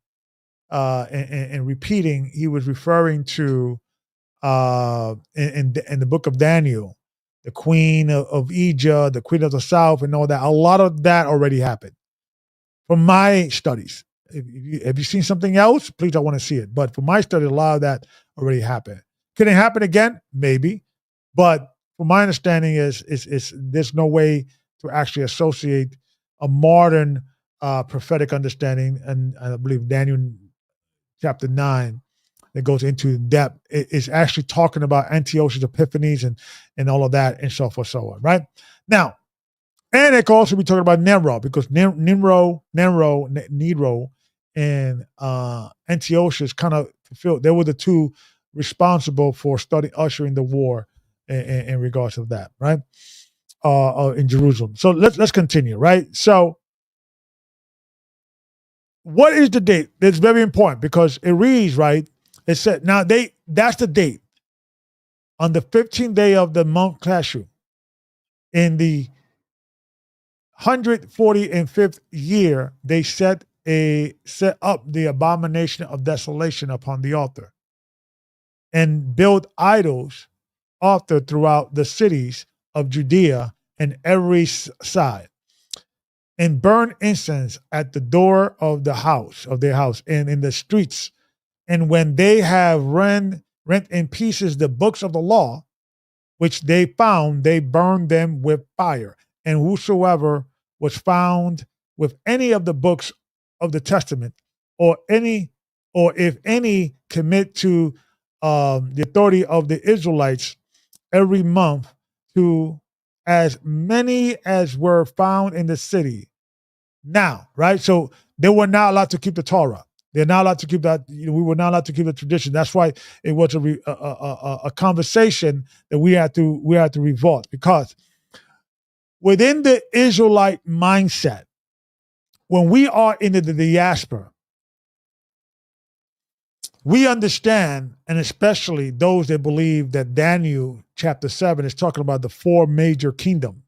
and repeating, he was referring to in the book of Daniel, the queen of Egypt, the queen of the south, and all that. A lot of that already happened from my studies. Have you seen something else? Please, I want to see it. But for my study, a lot of that already happened. Can it happen again? Maybe. But from my understanding is there's no way to actually associate a modern prophetic understanding, and I believe Daniel chapter 9 that goes into depth is actually talking about Antiochus Epiphanes and all of that and so forth, so on, right? Now, and it could also be talking about Nero, because Nero, and Antiochus kind of fulfilled. They were the two responsible for ushering the war in regards to that, right? In Jerusalem. So let's continue, right? So, what is the date? It's very important because it reads, right, It said, now that's the date. On the 15th day of the month Cashew, in the 145th year, they set up the abomination of desolation upon the altar and built idols altar throughout the cities of Judea and every side, and burn incense at the door of their house, and in the streets. And when they have rent in pieces the books of the law, which they found, they burned them with fire. And whosoever was found with any of the books of the Testament, or if any commit to the authority of the Israelites, every month, to as many as were found in the city. Now, right? So they were not allowed to keep the Torah. They're not allowed to keep that. We were not allowed to keep the tradition. That's why it was a conversation that we had to revolt, because within the Israelite mindset, when we are in the diaspora, we understand, and especially those that believe that Daniel chapter 7 is talking about the four major kingdoms,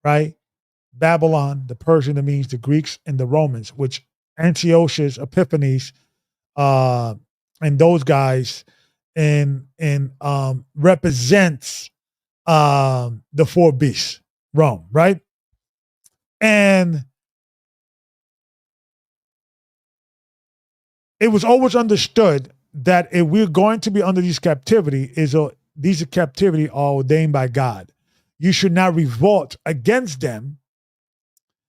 right? Babylon, the Persian, the Medes, the Greeks, and the Romans, which Antiochus, Epiphanes, and those guys, and represents the four beasts, Rome, right? And it was always understood that if we're going to be under these captivity, these captivity are ordained by God. You should not revolt against them.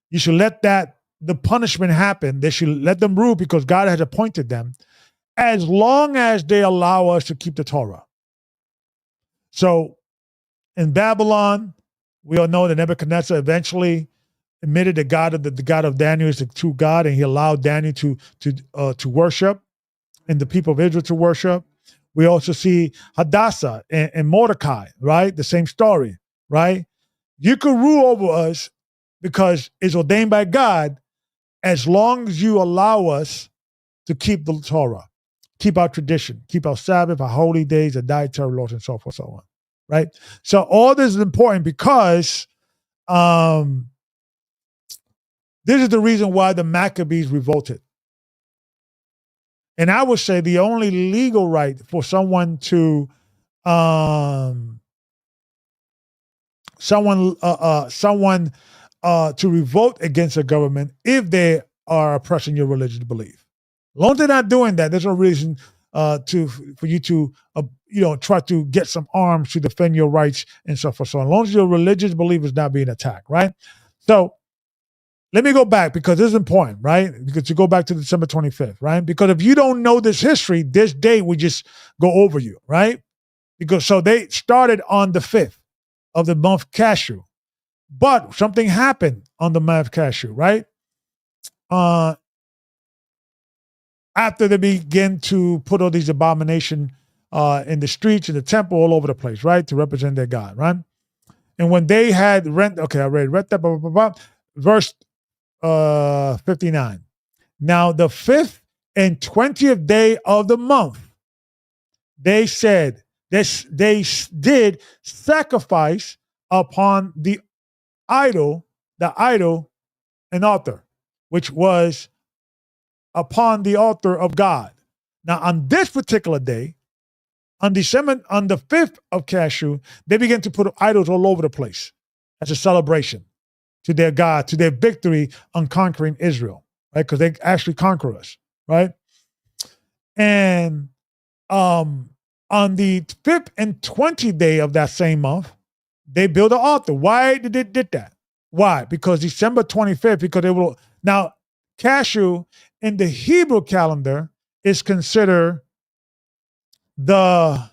You should let the punishment happen. They should let them rule because God has appointed them, as long as they allow us to keep the Torah. So in Babylon, we all know that Nebuchadnezzar eventually admitted the God of Daniel is the true God, and he allowed Daniel to worship and the people of Israel to worship. We also see Hadassah and Mordecai, right? The same story, right? You could rule over us because it's ordained by God, as long as you allow us to keep the Torah, keep our tradition, keep our Sabbath, our holy days, our dietary laws, and so forth, so on, right? So all this is important because this is the reason why the Maccabees revolted. And I would say the only legal right for someone to to revolt against a government if they are oppressing your religious belief. As long as they're not doing that, there's no reason for you to try to get some arms to defend your rights and so forth. So as long as your religious belief is not being attacked, right? So let me go back, because this is important, right? Because to go back to December 25th, right? Because if you don't know this history, this day we just go over you, right? Because so they started on the 5th of the month Cashew, but something happened on the month Cashew, right? After they begin to put all these abominations in the streets, in the temple, all over the place, right? To represent their God, right? And when they had I already read that, blah, blah, blah, blah. Verse 59. Now the 5th and 20th day of the month, they said they did sacrifice upon the idol and altar, which was upon the altar of God. Now on this particular day, on the 5th of Cashew, they began to put idols all over the place as a celebration to their God, to their victory on conquering Israel, right? Because they actually conquer us, right? And on the 5th and 20th day of that same month, they built an altar. Why did they did that? Why? Because December 25th, because they will now Cashew in the Hebrew calendar is considered the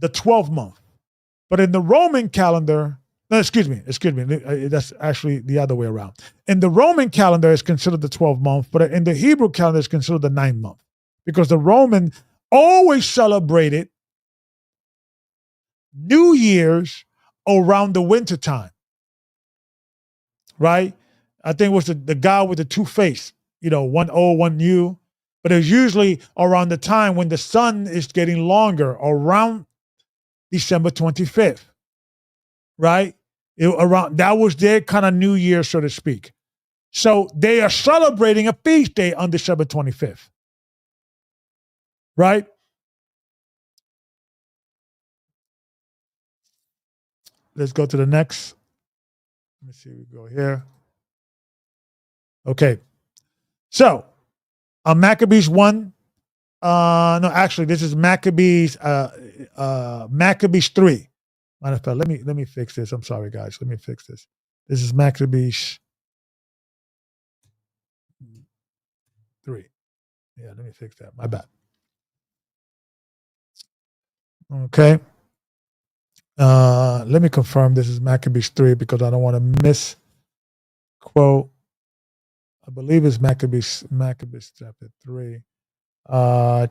12th month. But in the Roman calendar, no, excuse me, that's actually the other way around. In the Roman calendar, it's considered the 12th month, but in the Hebrew calendar, it's considered the 9th month, because the Roman always celebrated New Year's around the winter time. right? I think it was the guy with the two face, one O, one U. But it was usually around the time when the sun is getting longer, around December 25th, right? Around that was their kind of New Year, so to speak. So they are celebrating a feast day on December 25th, right? Let's go to the next. Let me see. We go here. Okay. So Maccabees 1. No, actually, this is Maccabees. Maccabees 3. Matter of fact, let me fix this. I'm sorry, guys. Let me fix this. This is Maccabees 3. Yeah, let me fix that. My bad. Okay. Let me confirm this is Maccabees 3 because I don't want to misquote. I believe it's Maccabees chapter 3.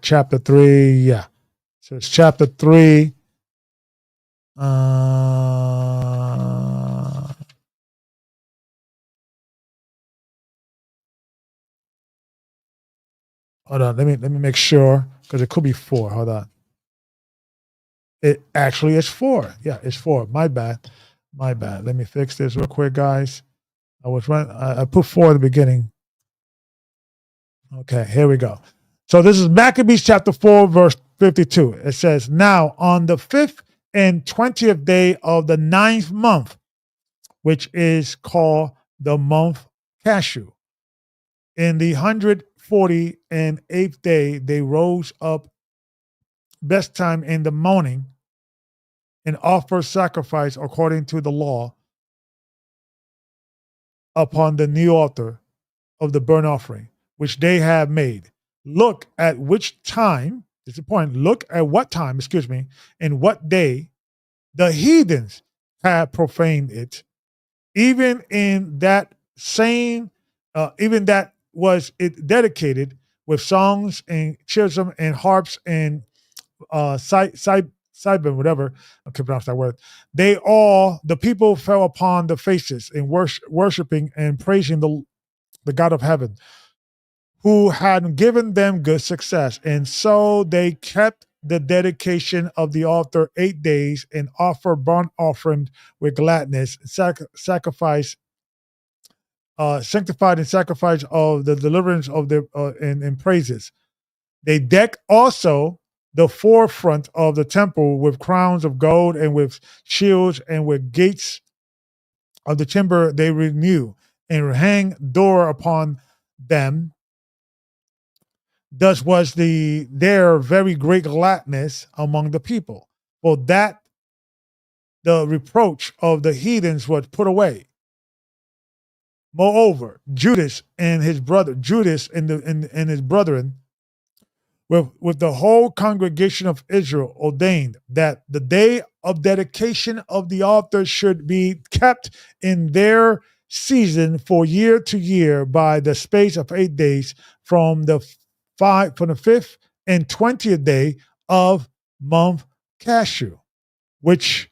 Chapter 3, yeah. So it's chapter 3. Hold on, let me make sure because it could be 4. Hold on. It actually is 4. Yeah, it's 4. My bad. Let me fix this real quick, guys. I put 4 at the beginning. Okay, here we go. So this is Maccabees chapter 4, verse 52. It says, "Now on the 5th and 20th day of the 9th month, which is called the month Cashew, in the 148th day, they rose up best time in the morning and offered sacrifice according to the law upon the new altar of the burnt offering, which they have made. Look at which time, this is the point, look at what time, and what day the heathens have profaned it, even in that same, even that was it dedicated with songs and chisholm and harps and Sibin, whatever I can pronounce that word. The people fell upon the faces in worshiping and praising the God of heaven, who had given them good success. And so they kept the dedication of the altar 8 days and offer burnt offering with gladness, sacrifice, sanctified and sacrifice of the deliverance of the and praises. They decked also the forefront of the temple with crowns of gold and with shields and with gates of the timber they renew and hang door upon them. Thus was their very great gladness among the people. For that the reproach of the heathens was put away. Moreover, Judas and his brethren with the whole congregation of Israel ordained that the day of dedication of the altar should be kept in their season for year to year by the space of 8 days from the 5th and 20th day of month Cashew, which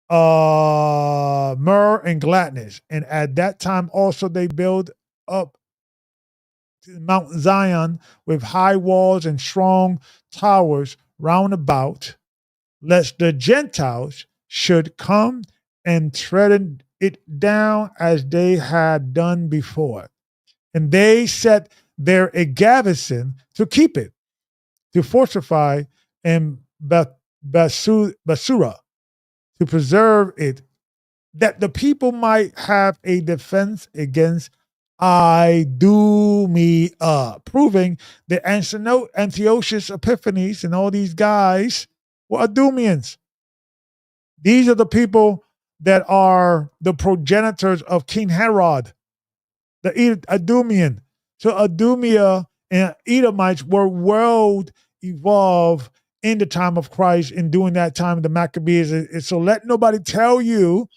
myrrh and gladness. And at that time also they build up Mount Zion with high walls and strong towers round about, lest the Gentiles should come and tread it down as they had done before. And they set there a garrison to keep it, to fortify in Basura, to preserve it, that the people might have a defense against Idumea, proving that Antiochus Epiphanes and all these guys were Idumeans. These are the people that are the progenitors of King Herod, the Idumean. So Idumea and Edomites were well evolved in the time of Christ and during that time of the Maccabees. So let nobody tell you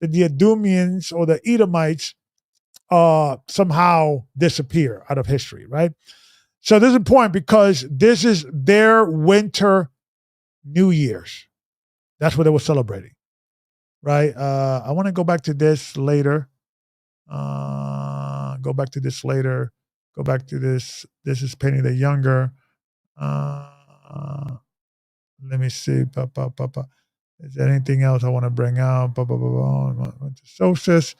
that the Idumeans or the Edomites somehow disappear out of history, right? So this is important because this is their winter New Year's. That's what they were celebrating, right? I want to go back to this later. Go back to this later. Go back to this. This is Penny the Younger. Let me see. Is there anything else I want to bring out? Solstice.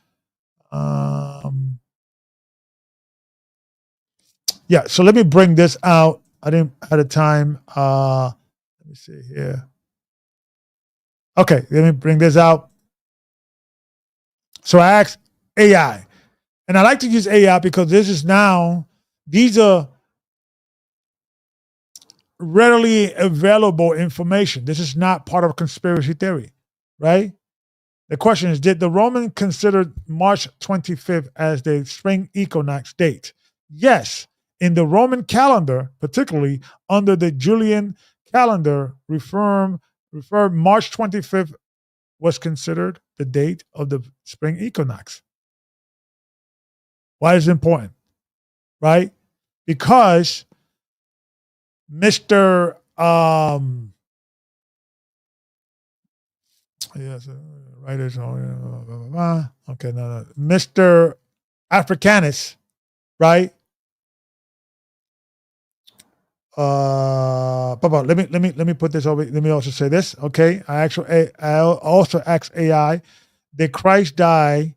Yeah, so let me bring this out. I didn't have the time. Let me see here. Okay, let me bring this out. So I asked AI, and I like to use AI because these are readily available information. This is not part of conspiracy theory, right? The question is, did the Roman consider March 25th as the spring equinox date? Yes. In the Roman calendar, particularly under the Julian calendar, March 25th was considered the date of the spring equinox. Why is it important? Right? Because Mr. Yes, writers. Okay, no. Mr. Africanus, right? Let me put this over. Let me also say this. Okay, I also asked AI, did Christ die?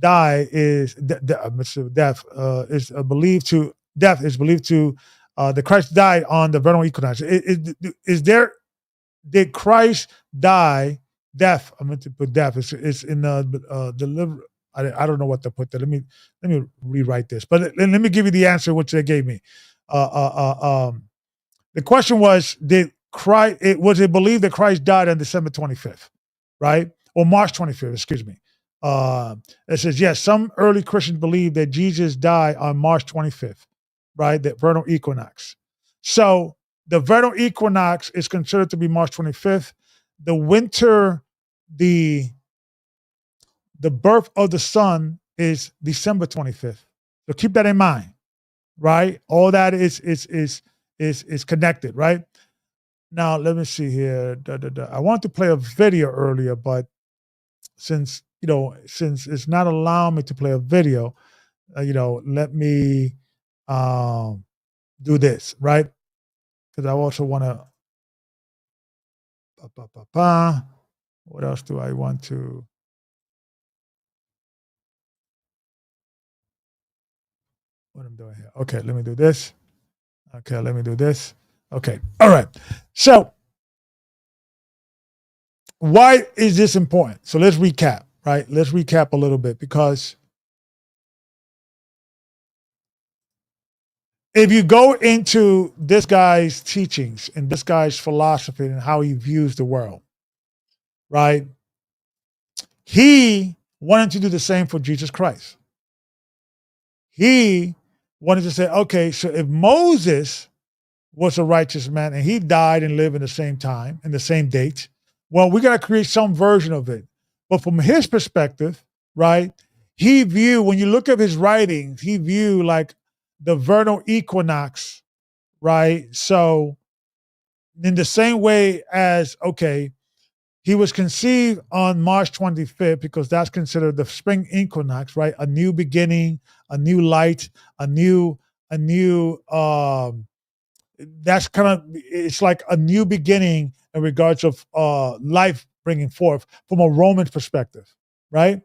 Is death is believed to the Christ died on the vernal equinox. Did Christ die? Death. I meant to put death. It's in deliver. I don't know what to put there. Let me rewrite this. But let me give you the answer which they gave me. The question was, was it believed that Christ died on December 25th, right? Or March 25th, excuse me. It says, yes, some early Christians believe that Jesus died on March 25th, right? The vernal equinox. So the vernal equinox is considered to be March 25th. The winter, the birth of the sun is December 25th. So keep that in mind, right? All that is connected, right? Now let me see here. I wanted to play a video earlier, but since it's not allowing me to play a video, let me do this, right? Because I also want to. What else do I want to? What I'm doing here? Okay, let me do this. Okay, let me do this. Okay, all right. So, why is this important? So let's recap, right? Let's recap a little bit because if you go into this guy's teachings and this guy's philosophy and how he views the world, right? He wanted to do the same for Jesus Christ. He wanted to say, okay, so if Moses was a righteous man and he died and lived in the same time, in the same date, well, we got to create some version of it. But from his perspective, right, he viewed, when you look at his writings, he viewed like the vernal equinox, right? So in the same way as, okay, he was conceived on March 25th because that's considered the spring equinox, right? A new beginning, a new light, that's kind of, it's like a new beginning in regards of life bringing forth from a Roman perspective, right?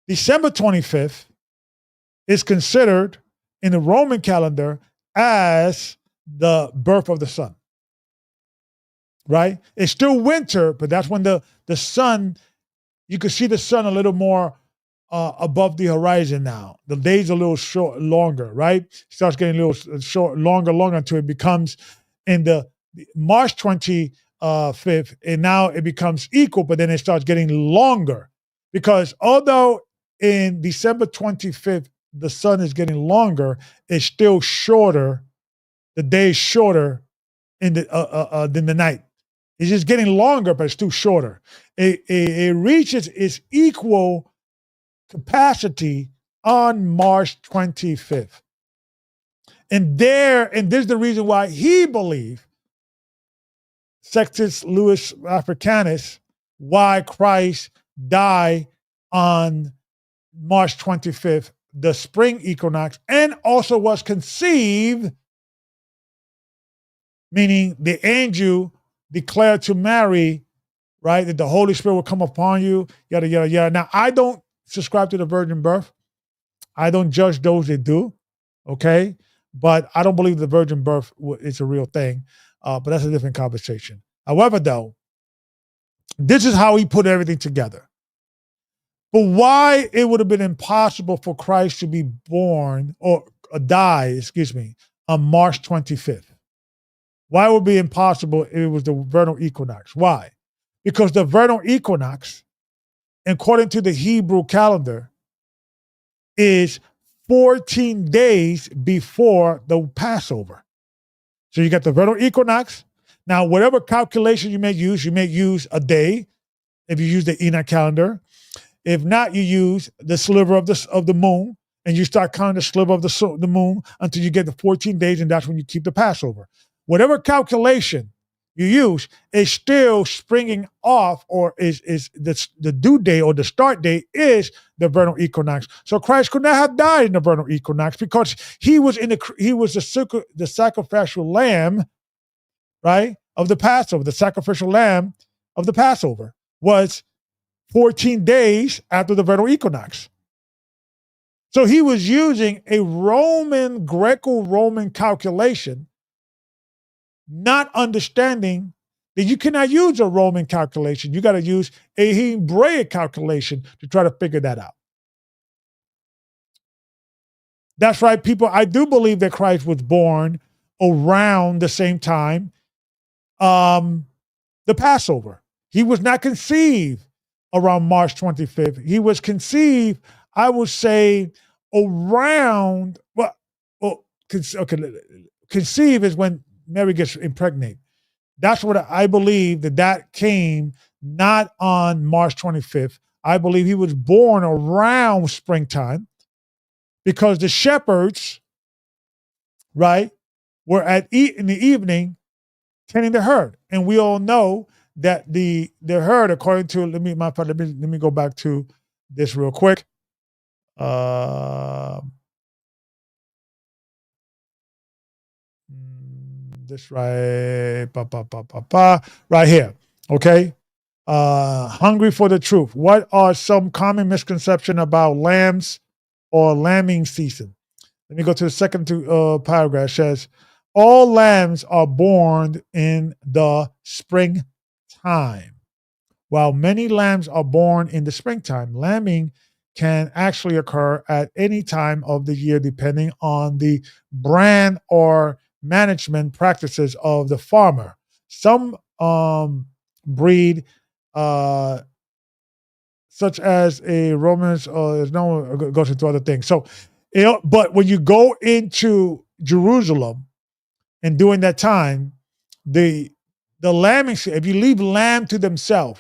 December 25th is considered in the Roman calendar as the birth of the sun, right? It's still winter, but that's when the sun, you can see the sun a little more above the horizon now. The days are a little longer, right? Starts getting a little longer until it becomes in the March 25th, and now it becomes equal, but then it starts getting longer because although in December 25th, the sun is getting longer, it's still shorter. The day is shorter than the night. It's just getting longer, but it's still shorter. It reaches its equal capacity on March 25th. And this is the reason why he believed, Sextus Louis Africanus, why Christ died on March 25th, the spring equinox, and also was conceived, meaning the angel declared to Mary, right, that the Holy Spirit will come upon you, yada, yada, yada. Now, I don't subscribe to the virgin birth. I don't judge those that do, okay? But I don't believe the virgin birth is a real thing. But that's a different conversation. However, though, this is how he put everything together. But why it would have been impossible for Christ to be born or die, on March 25th? Why would it be impossible if it was the vernal equinox? Why? Because the vernal equinox, according to the Hebrew calendar, is 14 days before the Passover. So you got the vernal equinox. Now, whatever calculation you may use a day if you use the Enoch calendar. If not, you use the sliver of the moon, and you start counting the sliver of the moon until you get the 14 days, and that's when you keep the Passover. Whatever calculation you use is still springing off, or is the due date or the start date is the vernal equinox. So Christ could not have died in the vernal equinox because he was the sacrificial lamb, right, of the Passover. The sacrificial lamb of the Passover was 14 days after the vernal equinox. So he was using a Greco-Roman calculation, not understanding that you cannot use a Roman calculation. You got to use a Hebraic calculation to try to figure that out. That's right, people. I do believe that Christ was born around the same time, the Passover. He was not conceived around March 25th. He was conceived, I would say, around, conceive is when Mary gets impregnated. That's what I believe that came not on March 25th. I believe he was born around springtime because the shepherds, right, were in the evening tending the herd. And we all know that the herd, according to, let me go back to this real quick. This right, right here. Okay. Hungry for the truth. What are some common misconceptions about lambs or lambing season? Let me go to the second paragraph. It says, all lambs are born in the springtime. While many lambs are born in the springtime, lambing can actually occur at any time of the year, depending on the brand or management practices of the farmer. Some breed, such as a Romans, goes into other things. So, but when you go into Jerusalem and during that time, the lambing, if you leave lamb to themselves,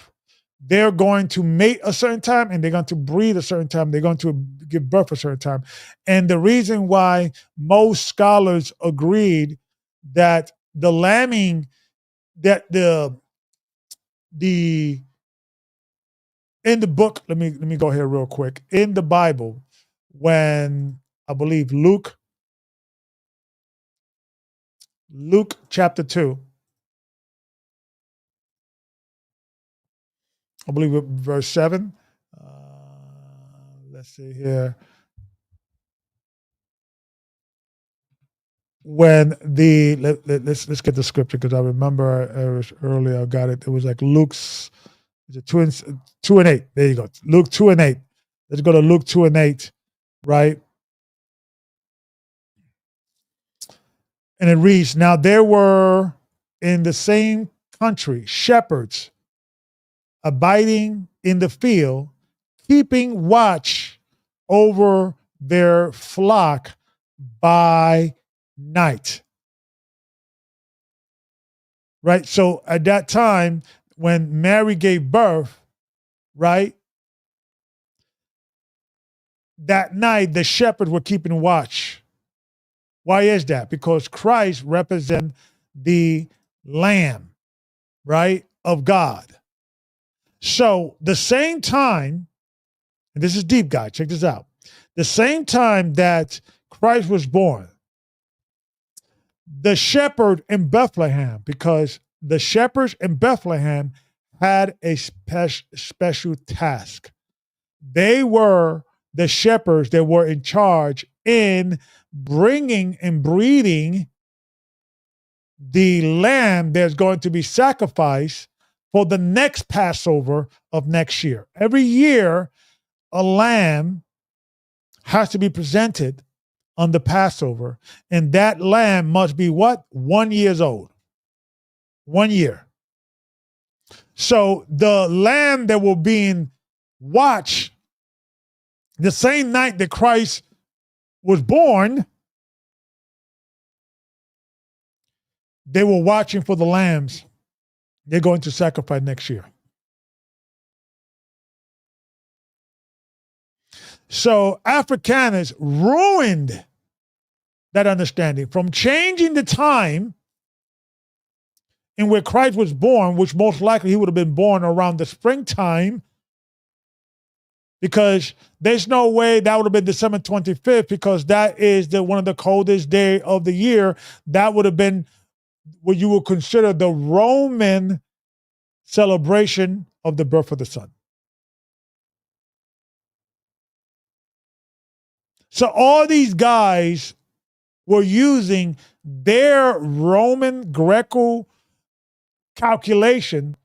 they're going to mate a certain time and they're going to breed a certain time. They're going to give birth a certain time. And the reason why most scholars agreed that the lambing, that in the book, let me go here real quick. In the Bible, when I believe Luke chapter 2, I believe verse 7. Let's see here. When let's get the scripture, because I remember it was earlier. I got it. It was like Luke's, is it 2 and 8? There you go. Luke 2 and 8. Let's go to Luke 2 and 8, right? And it reads, now there were in the same country shepherds abiding in the field, keeping watch over their flock by night. Right? So at that time, when Mary gave birth, right, that night the shepherds were keeping watch. Why is that? Because Christ represents the Lamb, right, of God. So the same time, and this is deep, guy, check this out. The same time that Christ was born, the shepherd in Bethlehem, because the shepherds in Bethlehem had a special task. They were the shepherds that were in charge in bringing and breeding the lamb that's going to be sacrificed for the next Passover of next year. Every year, a lamb has to be presented on the Passover, and that lamb must be what? 1 year old. 1 year. So the lamb that will be watched the same night that Christ was born, they were watching for the lambs they're going to sacrifice next year. So Afrikaners ruined that understanding from changing the time in where Christ was born, which most likely he would have been born around the springtime, because there's no way that would have been December 25th, because that is one of the coldest day of the year. That would have been what you would consider the Roman celebration of the birth of the sun. So all these guys were using their Roman Greco calculation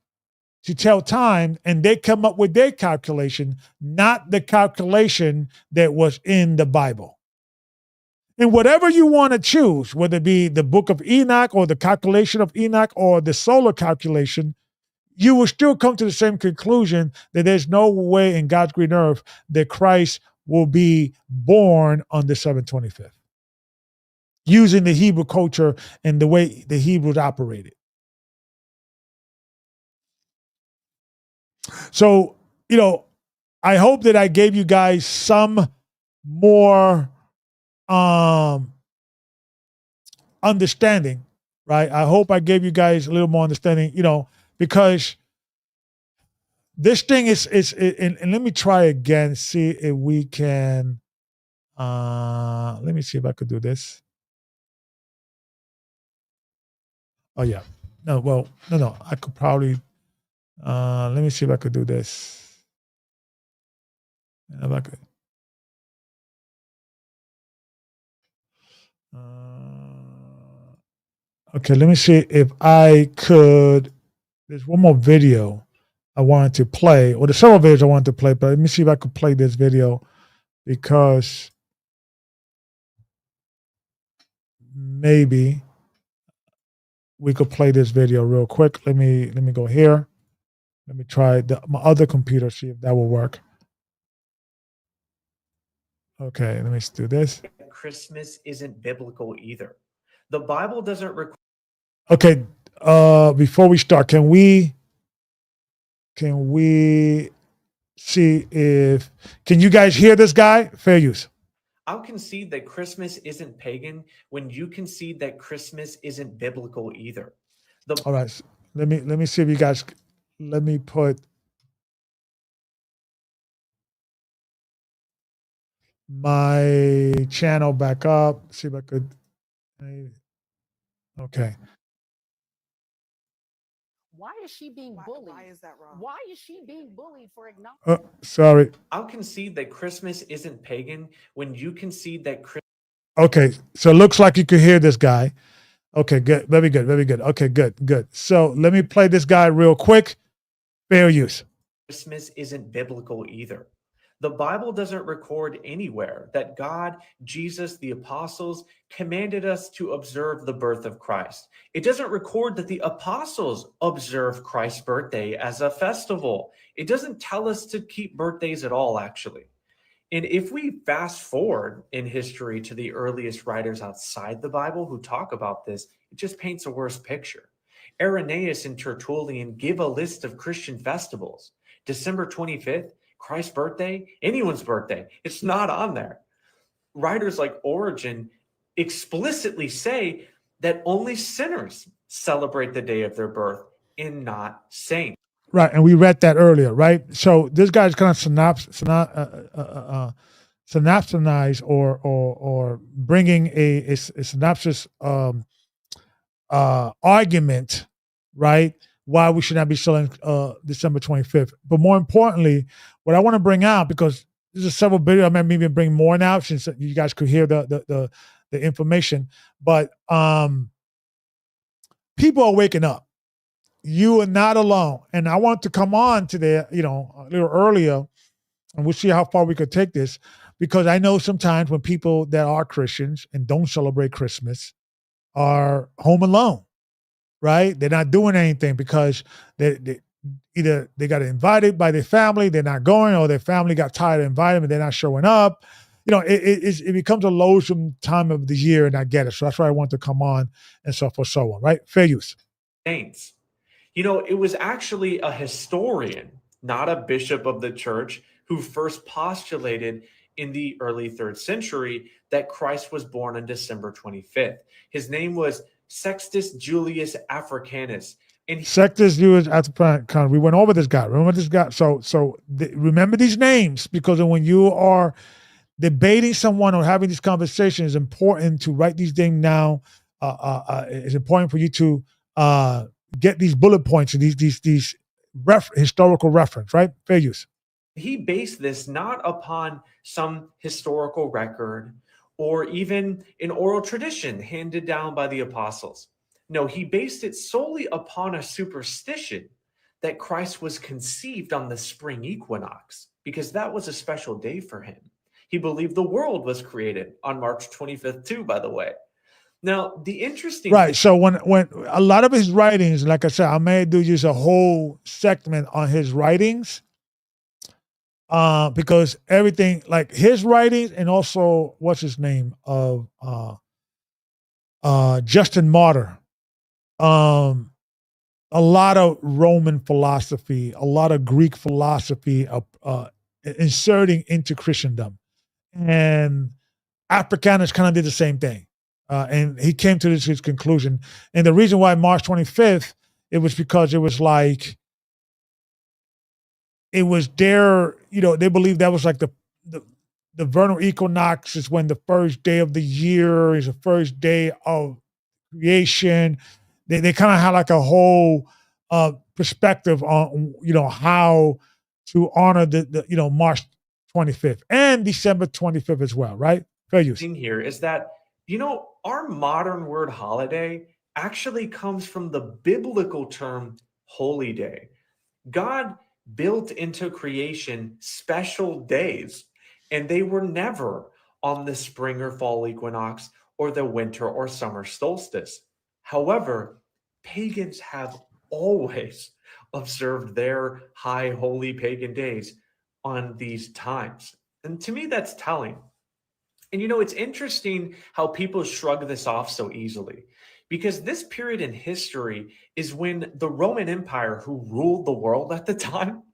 to tell time, and they come up with their calculation, not the calculation that was in the Bible. And whatever you want to choose, whether it be the book of Enoch or the calculation of Enoch or the solar calculation, you will still come to the same conclusion that there's no way in God's green earth that Christ will be born on December 25th, using the Hebrew culture and the way the Hebrews operated. So, I hope that I gave you guys some more understanding, right? I hope I gave you guys a little more understanding, because this thing is and let me try again, see if we can, let me see if I could do this. Oh yeah. No, I could probably, let me see if I could do this. If I could. Okay, let me see if I could. There's one more video I wanted to play, or there's several videos I wanted to play, but let me see if I could play this video, because maybe we could play this video real quick. Let me go here. Let me try my other computer, see if that will work. Okay, let me do this. Christmas isn't biblical either. The Bible doesn't require. Okay, before we start, can we see if, can you guys hear this guy? Fair use. I'll concede that Christmas isn't pagan when you concede that Christmas isn't biblical either. All right, so let me see if you guys, let me put my channel back up, see if I could, okay. Why is she being bullied? Why is that wrong? Why is she being bullied for acknowledging? Sorry. I'll concede that Christmas isn't pagan when you concede that Okay, so it looks like you could hear this guy. Okay, good. Very good. Very good. Okay, good. So let me play this guy real quick. Fair use. Christmas isn't biblical either. The Bible doesn't record anywhere that God, Jesus, the apostles commanded us to observe the birth of Christ. It doesn't record that the apostles observe Christ's birthday as a festival. It doesn't tell us to keep birthdays at all, actually. And if we fast forward in history to the earliest writers outside the Bible who talk about this, it just paints a worse picture. Irenaeus and Tertullian give a list of Christian festivals. December 25th, Christ's birthday, anyone's birthday, it's not on there. Writers like Origen explicitly say that only sinners celebrate the day of their birth and not saints. Right, and we read that earlier, right? So this guy's kind of synopsonize or bringing a synopsis argument, right? Why we should not be selling December 25th. But more importantly, what I want to bring out, because there's several videos, I might even bring more now since you guys could hear the information. But people are waking up. You are not alone. And I want to come on today, a little earlier, and we'll see how far we could take this, because I know sometimes when people that are Christians and don't celebrate Christmas are home alone, right? They're not doing anything because they either they got invited by their family, they're not going, or their family got tired of inviting them and they're not showing up. It becomes a loathsome time of the year, and I get it. So that's why I want to come on and so forth, so on, right? Fair use. Saints. It was actually a historian, not a bishop of the church, who first postulated in the early 3rd century that Christ was born on December 25th. His name was Sextus Julius Africanus. And Sextus Julius Africanus. We went over this guy. Remember this guy? Remember these names, because when you are debating someone or having this conversation, it's important to write these things down. It's important for you to get these bullet points and these historical reference, right? Fair use. he based this not upon some historical record or even an oral tradition handed down by the apostles. No, he based it solely upon a superstition that Christ was conceived on the spring equinox, because that was a special day for him. He believed the world was created on March 25th too, by the way. Now, the interesting right. So when a lot of his writings, like I said, I may do just a whole segment on his writings, because everything, like his writings, and also what's his name of Justin Martyr, a lot of Roman philosophy, a lot of Greek philosophy, inserting into Christendom, and Africanus kind of did the same thing. And he came to his conclusion. And the reason why March 25th, it was because it was like, it was their, they believed that was like the vernal equinox is when the first day of the year is the first day of creation. They kind of had like a whole perspective on, how to honor the March 25th and December 25th as well, right? Fair use. thing here is that, our modern word holiday actually comes from the biblical term holy day. God built into creation special days, and they were never on the spring or fall equinox or the winter or summer solstice. However, pagans have always observed their high holy pagan days on these times. And to me, that's telling. And it's interesting how people shrug this off so easily, because this period in history is when the Roman Empire, who ruled the world at the time,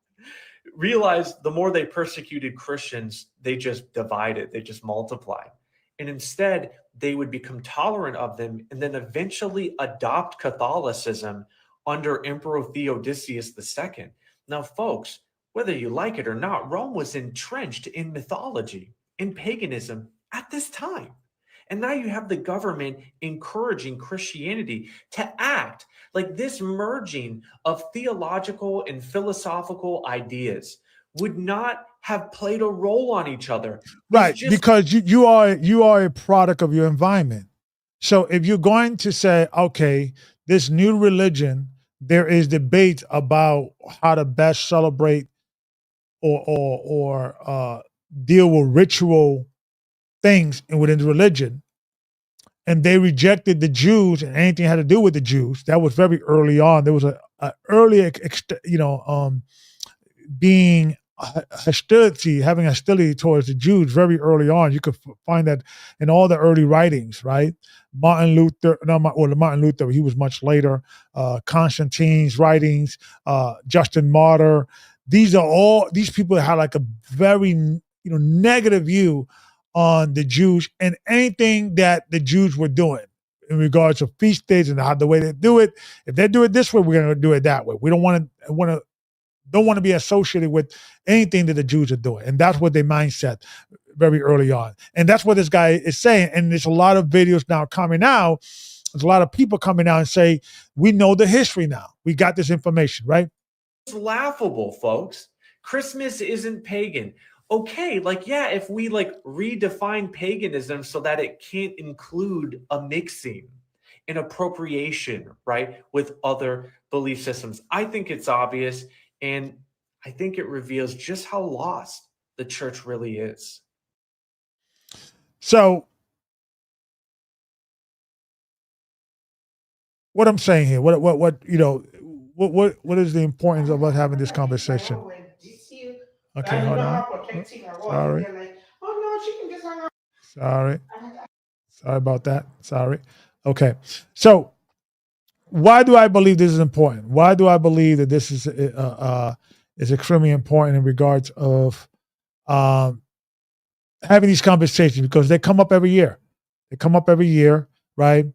realized the more they persecuted Christians, they just divided, they just multiplied. And instead, they would become tolerant of them and then eventually adopt Catholicism under Emperor Theodosius II. Now, folks, whether you like it or not, Rome was entrenched in mythology, in paganism at this time. And now you have the government encouraging Christianity to act like this merging of theological and philosophical ideas would not have played a role on each other. Right, because you are a product of your environment. So if you're going to say, okay, this new religion, there is debate about how to best celebrate or deal with ritual things within the religion, and they rejected the Jews and anything had to do with the Jews. That was very early on. There was a early, being having hostility towards the Jews very early on. You could find that in all the early writings, right? Martin Luther, he was much later. Constantine's writings, Justin Martyr. These people had like a very, negative view on the Jews and anything that the Jews were doing in regards to feast days and how the way they do it. If they do it this way, we're going to do it that way. We don't want to don't want to be associated with anything that the Jews are doing. And that's what their mindset very early on. And that's what this guy is saying. And there's a lot of videos now coming out. There's a lot of people coming out and say, we know the history now. We got this information, right? It's laughable, folks. Christmas isn't pagan. Okay, like, yeah, if we like redefine paganism so that it can't include a mixing, an appropriation, right, with other belief systems, I think it's obvious. And I think it reveals just how lost the church really is. So what I'm saying here, what is the importance of us having this conversation? Okay, hold on. Sorry. Sorry about that. Sorry. Okay. So why do I believe this is important? Why do I believe that this is extremely important in regards of having these conversations? Because they come up every year. Right?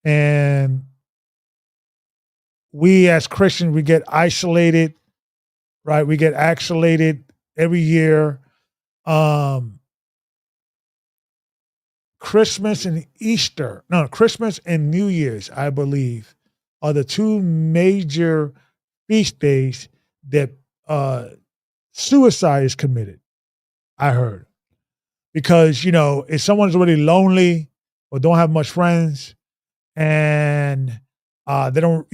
And we as Christians, we get isolated, right? We get isolated every year. Christmas and New Year's, I believe, are the two major feast days that suicide is committed, I heard. Because, if someone's already lonely or don't have much friends and they don't,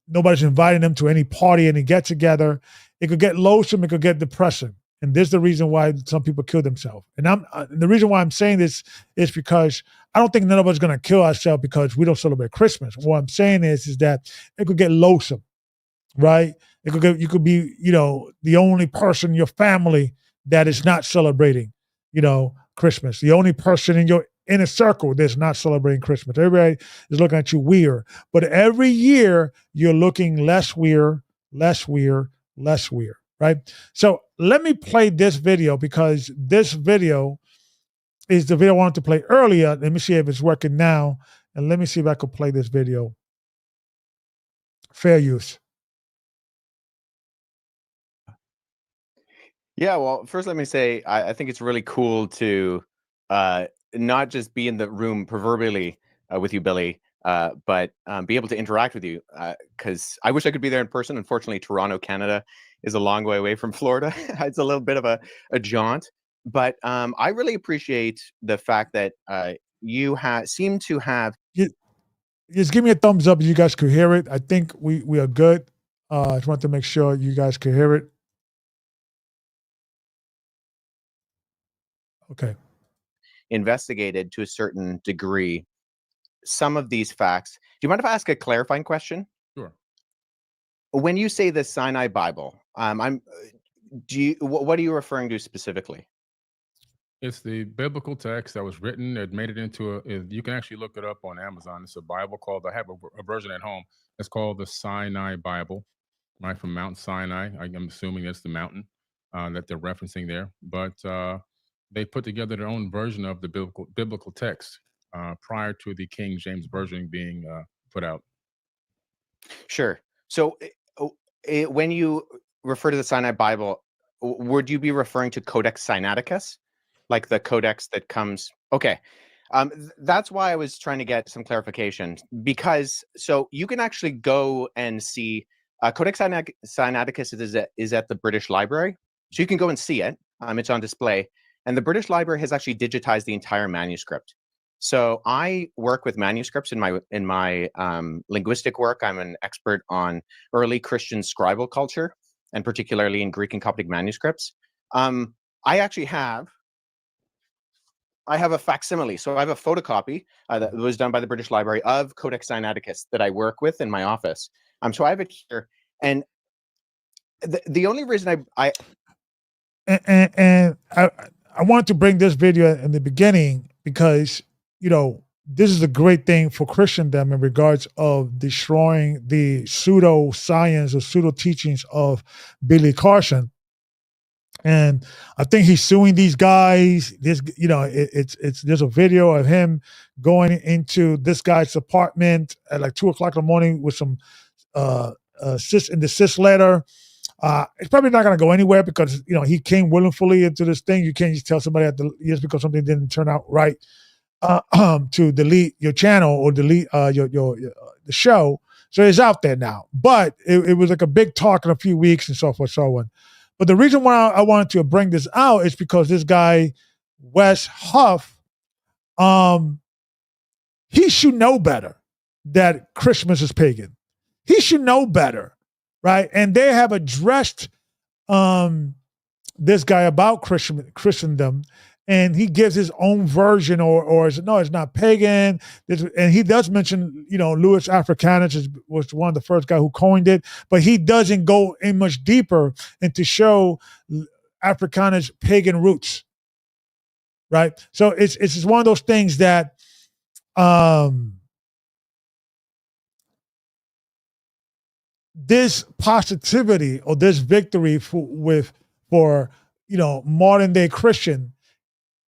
nobody's inviting them to any party, any get together, it could get lonesome, it could get depressing. And this is the reason why some people kill themselves. And the reason why I'm saying this is because I don't think none of us is going to kill ourselves because we don't celebrate Christmas. What I'm saying is that it could get lonesome, right? You could be, the only person in your family that is not celebrating, Christmas. The only person in your inner circle that's not celebrating Christmas. Everybody is looking at you weird. But every year you're looking less weird, right? So let me play this video because this video is the video I wanted to play earlier. Let me see if it's working now. And let me see if I could play this video. Fair use. Yeah, well, first let me say I think it's really cool to not just be in the room proverbially with you, Billy, but be able to interact with you. Because I wish I could be there in person. Unfortunately, Toronto, Canada is a long way away from Florida. It's a little bit of a jaunt. But I really appreciate the fact that you seem to have... Just give me a thumbs up if you guys could hear it. I think we are good. I just want to make sure you guys could hear it. Okay. Investigated to a certain degree some of these facts. Do you mind if I ask a clarifying question? Sure. When you say the Sinai Bible, what are you referring to specifically? It's the biblical text that was written. It made it into you can actually look it up on Amazon. It's a Bible called, I have a version at home. It's called the Sinai Bible, right, from Mount Sinai. I'm assuming that's the mountain that they're referencing there. But they put together their own version of the biblical text prior to the King James Version being put out. Sure. So when you refer to the Sinai Bible, would you be referring to Codex Sinaiticus? Like the codex that comes... Okay. That's why I was trying to get some clarification. Because, so you can actually go and see... Codex Sinaiticus is at the British Library. So you can go and see it. It's on display. And the British Library has actually digitized the entire manuscript. So I work with manuscripts in my linguistic work. I'm an expert on early Christian scribal culture, and particularly in Greek and Coptic manuscripts. I actually have a facsimile. So I have a photocopy that was done by the British Library of Codex Sinaiticus that I work with in my office. So I have it here. And the only reason I wanted to bring this video in the beginning because, this is a great thing for Christendom in regards of destroying the pseudo-science or pseudo-teachings of Billy Carson. And I think he's suing these guys. There's a video of him going into this guy's apartment at like 2:00 in the morning with some cis letter. It's probably not going to go anywhere because he came willingly into this thing. You can't just tell somebody just because something didn't turn out right to delete your channel or delete your the show. So it's out there now. But it was like a big talk in a few weeks and so forth, so on. But the reason why I wanted to bring this out is because this guy, Wes Huff, he should know better that Christmas is pagan. He should know better, right? And they have addressed this guy about Christendom, and he gives his own version, or is it, no, it's not pagan. And he does mention, Louis Africanus was one of the first guy who coined it, but he doesn't go in much deeper and to show Africanus pagan roots, right? So it's just one of those things that this positivity or this victory for modern day Christian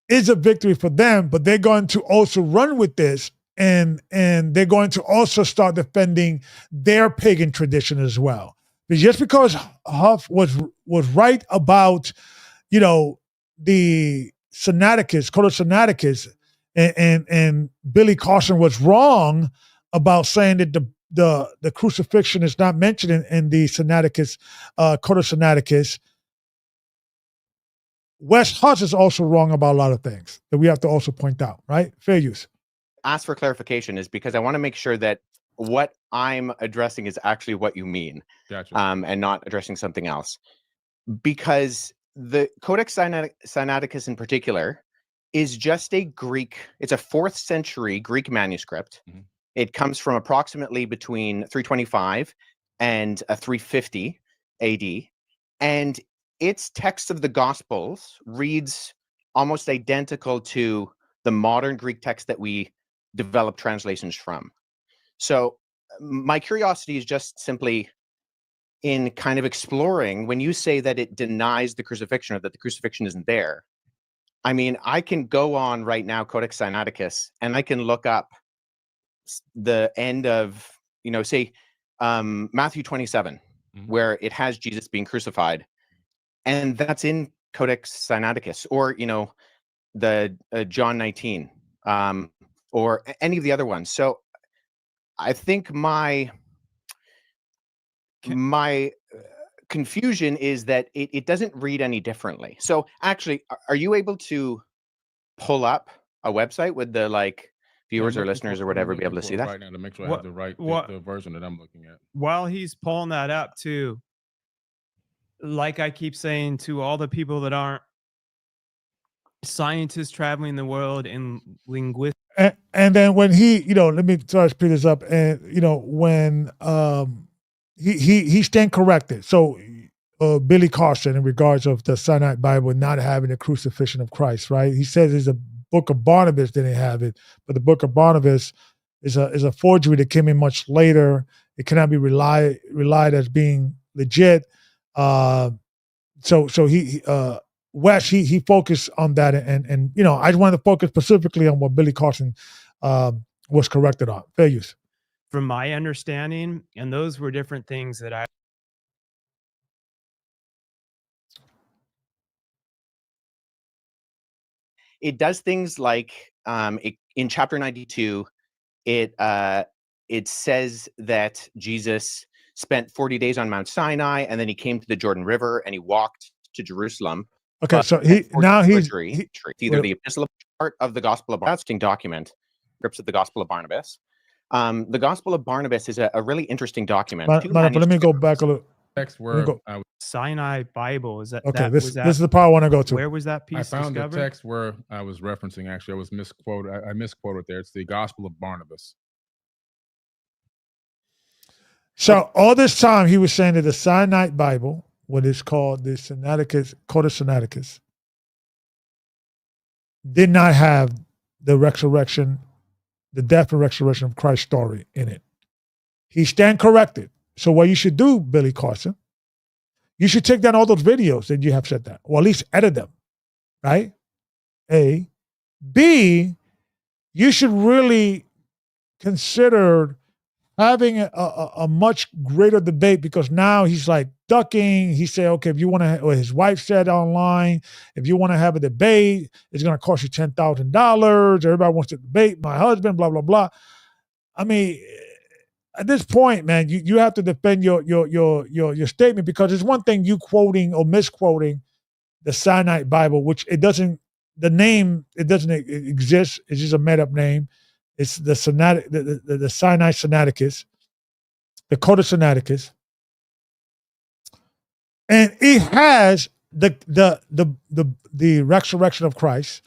is a victory for them, but they're going to also run with this and they're going to also start defending their pagan tradition as well. But just because Huff was right about the Sinaiticus, Codex Sinaiticus, and Billy Carson was wrong about saying that the crucifixion is not mentioned in the Sinaiticus, Codex Sinaiticus. Wes Huss is also wrong about a lot of things that we have to also point out, right? Fair use. Ask for clarification is because I want to make sure that what I'm addressing is actually what you mean. Gotcha. And not addressing something else. Because the Codex Sinaiticus in particular is just a Greek, it's a 4th century Greek manuscript. Mm-hmm. It comes from approximately between 325 and 350 AD. And its text of the Gospels reads almost identical to the modern Greek text that we develop translations from. So my curiosity is just simply in kind of exploring when you say that it denies the crucifixion or that the crucifixion isn't there. I mean, I can go on right now, Codex Sinaiticus, and I can look up the end of, say, Matthew 27, mm-hmm. where it has Jesus being crucified. And that's in Codex Sinaiticus, or, the John 19, or any of the other ones. So I think my confusion is that it doesn't read any differently. So actually, are you able to pull up a website with the viewers or listeners or whatever be able to see that right now to make sure I have the right the version that I'm looking at? While he's pulling that up too, like I keep saying to all the people that aren't scientists traveling the world in linguistics. And then when he, let me try to speed this up. And, when he stand corrected. So Billy Carson, in regards of the Sinai Bible not having the crucifixion of Christ, right? He says it's a book of Barnabas didn't have it, but the book of Barnabas is a forgery that came in much later. It cannot be relied as being legit. So he Wes, he focused on that, and I just wanted to focus specifically on what Billy Carson was corrected on. Fair use. From my understanding, and those were different things that I. It does things like in chapter 92, it says that Jesus spent 40 days on Mount Sinai, and then he came to the Jordan River and he walked to Jerusalem. Okay, so he's either the epistle part of the Gospel of Barnabas document, scripts of the Gospel of Barnabas. The Gospel of Barnabas is a really interesting document. Let me go back a little. Text where Sinai Bible is that? Okay, this is the part I want to go to. Where was that piece? I found discovered? the text where I was referencing. Actually, I was misquoted. I misquoted there. It's the Gospel of Barnabas. So all this time he was saying that the Sinai Bible, what is called the Sinaiticus, Codex Sinaiticus, did not have the resurrection, the death and resurrection of Christ's story in it. He stand corrected. So what you should do, Billy Carson, you should take down all those videos that you have said that, or at least edit them, right? A. B, you should really consider having a much greater debate, because now he's like ducking. He said, okay, if you want to, or his wife said online, if you want to have a debate, it's going to cost you $10,000. Everybody wants to debate my husband, blah, blah, blah. I mean, at this point, man, you have to defend your statement, because it's one thing you quoting or misquoting the Sinai Bible, which it doesn't, the name, it doesn't exist. It's just a made up name. It's the Sinai Sinaiticus, the Codex Sinaiticus, and it has the resurrection of Christ.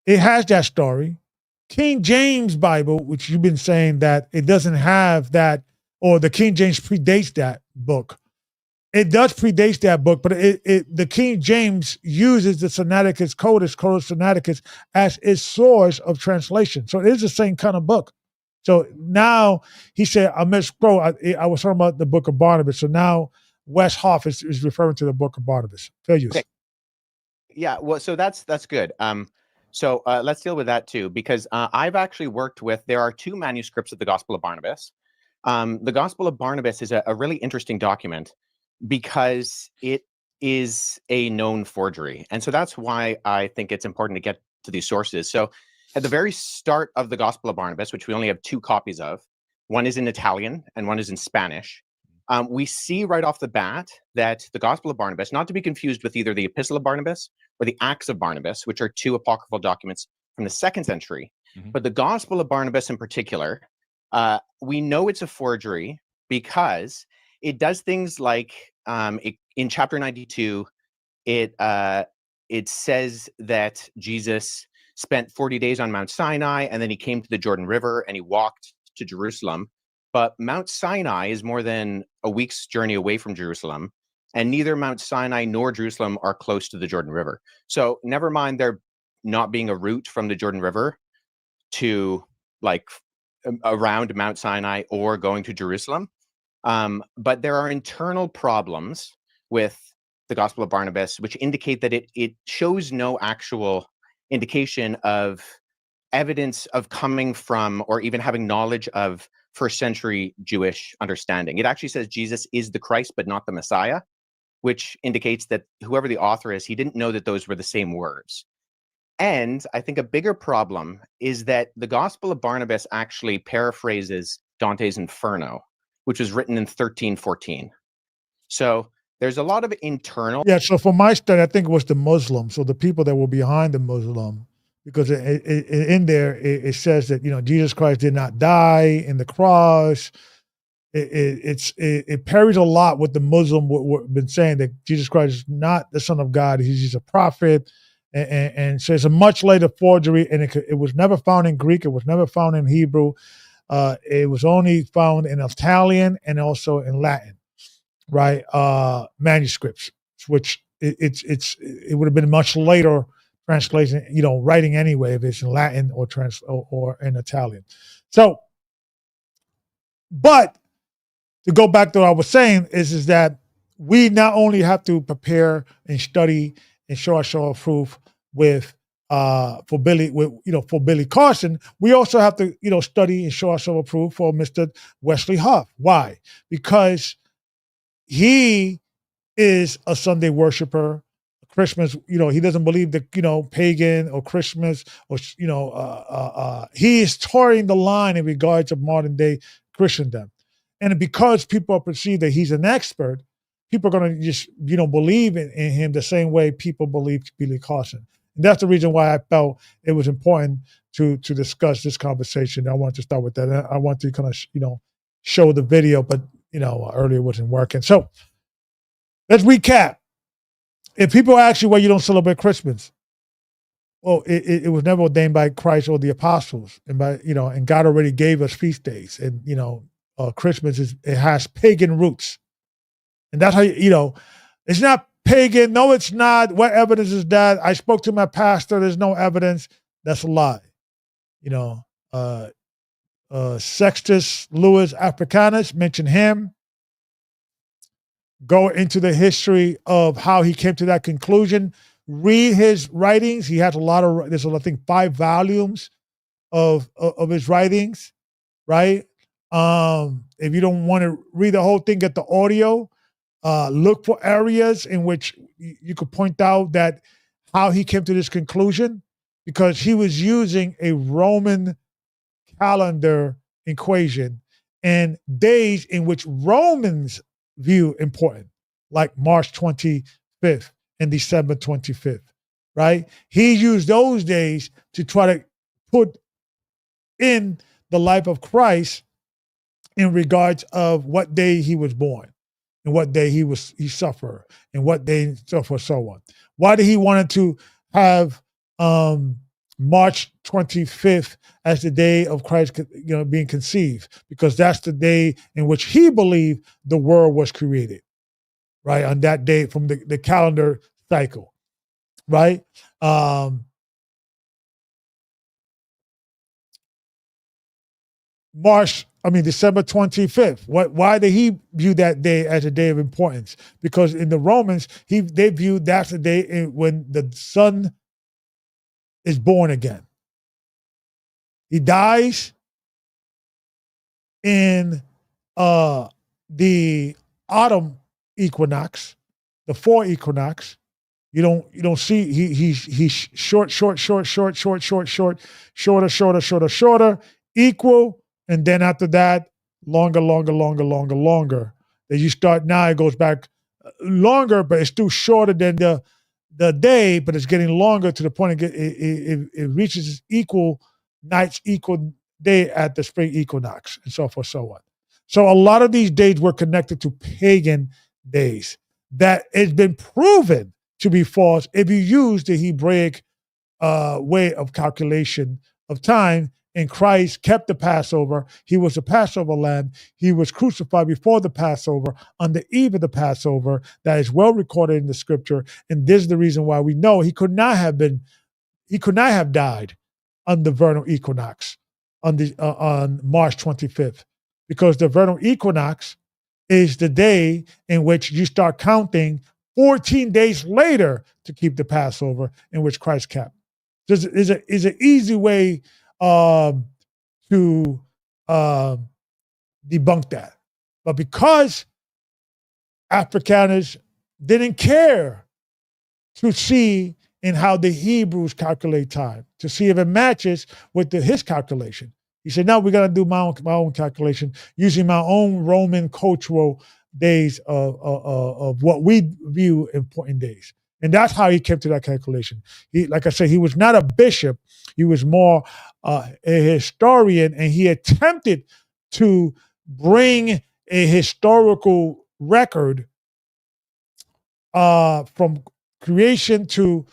It has that story. King James Bible, which you've been saying that it doesn't have that, or the King James predates that book. It does predate that book, but the King James uses the Sinaiticus Codex Sinaiticus as its source of translation. So it is the same kind of book. So now he said, I misspoke. I was talking about the book of Barnabas. So now Wes Huff is referring to the book of Barnabas. Tell you. Okay. Yeah, well, so that's good. So let's deal with that too, because I've actually worked with, there are two manuscripts of the Gospel of Barnabas. The Gospel of Barnabas is a really interesting document because it is a known forgery. And so that's why I think it's important to get to these sources. So at the very start of the Gospel of Barnabas, which we only have two copies of, one is in Italian and one is in Spanish. We see right off the bat that the Gospel of Barnabas, not to be confused with either the Epistle of Barnabas or the Acts of Barnabas, which are two apocryphal documents from the 2nd century, but the Gospel of Barnabas in particular, we know it's a forgery because it does things like in chapter 92, it says that Jesus spent 40 days on Mount Sinai, and then he came to the Jordan River and he walked to Jerusalem. But Mount Sinai is more than a week's journey away from Jerusalem, and neither Mount Sinai nor Jerusalem are close to the Jordan River. So never mind there not being a route from the Jordan River to like around Mount Sinai or going to Jerusalem. But there are internal problems with the Gospel of Barnabas, which indicate that it shows no actual indication of evidence of coming from or even having knowledge of 1st century Jewish understanding. It actually says Jesus is the Christ, but not the Messiah, which indicates that whoever the author is, he didn't know that those were the same words. And I think a bigger problem is that the Gospel of Barnabas actually paraphrases Dante's Inferno, which was written in 1314. So there's a lot of internal. Yeah, so for my study, I think it was the Muslims, so the people that were behind the Muslim, because in there it says that, you know, Jesus Christ did not die in the cross. It parries a lot with the Muslim been saying that Jesus Christ is not the Son of God; he's a prophet, and so it's a much later forgery, and it was never found in Greek, it was never found in Hebrew, it was only found in Italian and also in Latin, right? Manuscripts, which it would have been much later translation, you know, writing anyway, if it's in Latin or in Italian. So, but to go back to what I was saying is that we not only have to prepare and study and show proof for Billy Carson, we also have to, you know, study and show ourselves proof for Mr. Wesley Huff. Why? Because he is a Sunday worshiper. Christmas, you know, he doesn't believe that, you know, pagan or Christmas or, you know, he is towing the line in regards of modern day Christendom. And because people perceive that he's an expert, people are going to just, you know, believe in him the same way people believe Billy Carson. And that's the reason why I felt it was important to discuss this conversation. I want to start with that. I want to kind of, you know, show the video, but, you know, earlier wasn't working. So let's recap. If people ask you why you don't celebrate Christmas, well, it was never ordained by Christ or the apostles, and by, you know, and God already gave us feast days, and, you know, Christmas has pagan roots, and that's how you know it's not pagan. No, it's not. What evidence is that? I spoke to my pastor. There's no evidence. That's a lie. You know, Sextus Louis Africanus, mention him. Go into the history of how he came to that conclusion. Read his writings. He has a lot of, there's I think 5 volumes of his writings, right? If you don't want to read the whole thing, get the audio. Look for areas in which you could point out that how he came to this conclusion, because he was using a Roman calendar equation and days in which Romans view important, like March 25th and December 25th, right? He used those days to try to put in the life of Christ in regards of what day he was born and what day he suffered and what day so forth, so on. Why did he wanted to have March 25th as the day of Christ, being conceived? Because that's the day in which he believed the world was created, right? On that day from the calendar cycle, right? December 25th. Why did he view that day as a day of importance? Because in the Romans, they viewed that's the day when the son is born again. He dies in the autumn equinox, the fall equinox. You don't see he's shorter, equal, and then after that, longer. Then you start now, it goes back longer, but it's still shorter than the day, but it's getting longer to the point it reaches its equal nights, equal day at the spring equinox, and so forth, so on. So a lot of these days were connected to pagan days that it's been proven to be false if you use the Hebraic way of calculation of time. And Christ kept the Passover. He was the Passover lamb. He was crucified before the Passover, on the eve of the Passover. That is well recorded in the scripture. And this is the reason why we know he could not have died on the vernal equinox on March 25th, because the vernal equinox is the day in which you start counting 14 days later to keep the Passover, in which Christ kept. This is an easy way to debunk that. But because Afrikaners didn't care to see in how the Hebrews calculate time, to see if it matches with his calculation, he said, no, we're going to do my own calculation using my own Roman cultural days of what we view important days. And that's how he came to that calculation. Like I said, he was not a bishop. He was more a historian, and he attempted to bring a historical record from creation to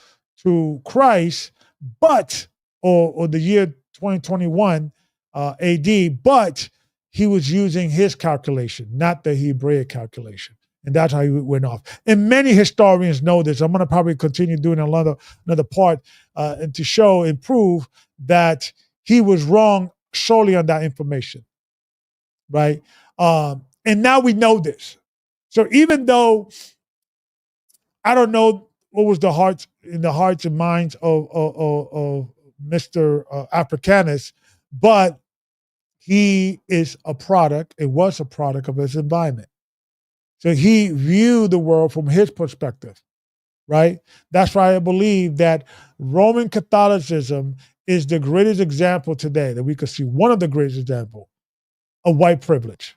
Christ, but or the year 2021 AD, but he was using his calculation, not the Hebraic calculation. And that's how he went off. And many historians know this. I'm going to probably continue doing another part and to show and prove that he was wrong solely on that information, right? And now we know this. So even though I don't know what was in the hearts and minds of Mr. Africanus, but he is a product. It was a product of his environment. So he viewed the world from his perspective, right? That's why I believe that Roman Catholicism is the greatest example today that we could see, one of the greatest examples of white privilege.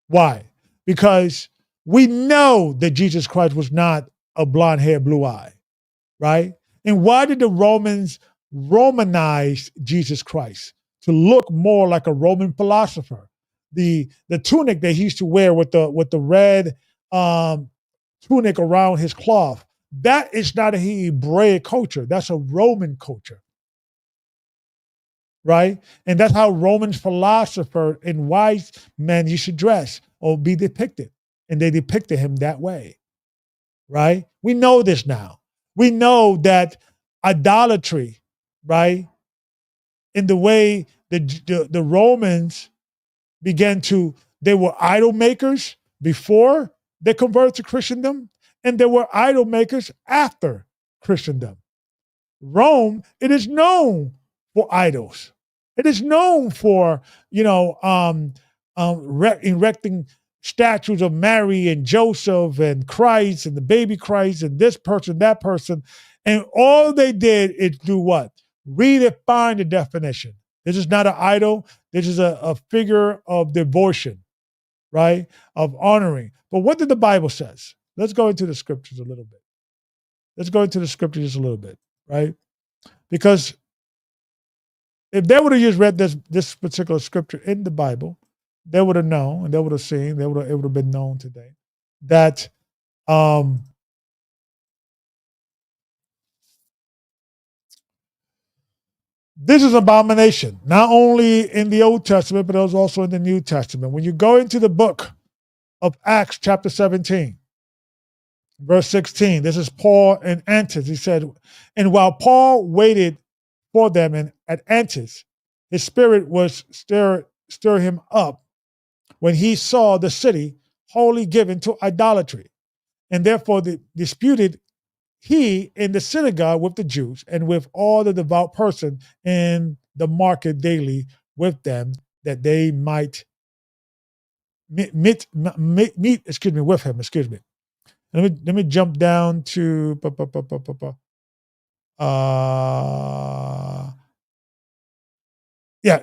Why? Because we know that Jesus Christ was not a blonde hair, blue eye, right? And why did the Romans Romanize Jesus Christ to look more like a Roman philosopher? The tunic that he used to wear with the red tunic around his cloth, that is not a Hebraic culture. That's a Roman culture, right? And that's how Roman philosophers and wise men used to dress or be depicted. And they depicted him that way, right? We know this now. We know that idolatry, right, in the way the Romans they were idol makers before they converted to Christendom, and they were idol makers after Christendom. Rome, it is known for idols. It is known for, erecting statues of Mary and Joseph and Christ and the baby Christ and this person, that person. And all they did is do what? Redefine the definition. This is not an idol. This is a figure of devotion, right? Of honoring. But what did the Bible says? Let's go into the scriptures a little bit. Let's go into the scriptures just a little bit, right? Because if they would have just read this particular scripture in the Bible, they would have known and they would have seen, it would have been known today that this is abomination, not only in the Old Testament, but it was also in the New Testament. When you go into the book of Acts, chapter 17, verse 16, this is Paul and Antis. He said, and while Paul waited for them at Antis, his spirit was stir him up when he saw the city wholly given to idolatry, and therefore disputed he in the synagogue with the Jews and with all the devout person in the market daily with them, that they might meet with him. Let me jump down to let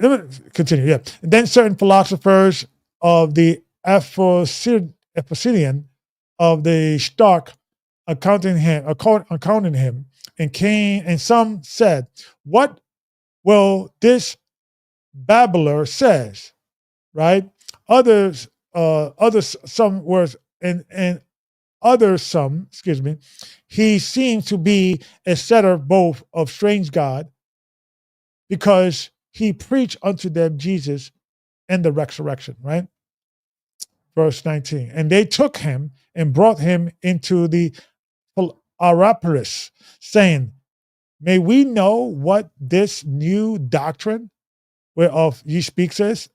me continue. Yeah. And then certain philosophers of the Ephesian of the stock accounting him, and came, and some said, what will this babbler says? Right? Others some words and others some, he seems to be a setter both of strange God, because he preached unto them Jesus and the resurrection, right? Verse 19. And they took him and brought him into the Apocrypha, saying, may we know what this new doctrine whereof ye speaks is,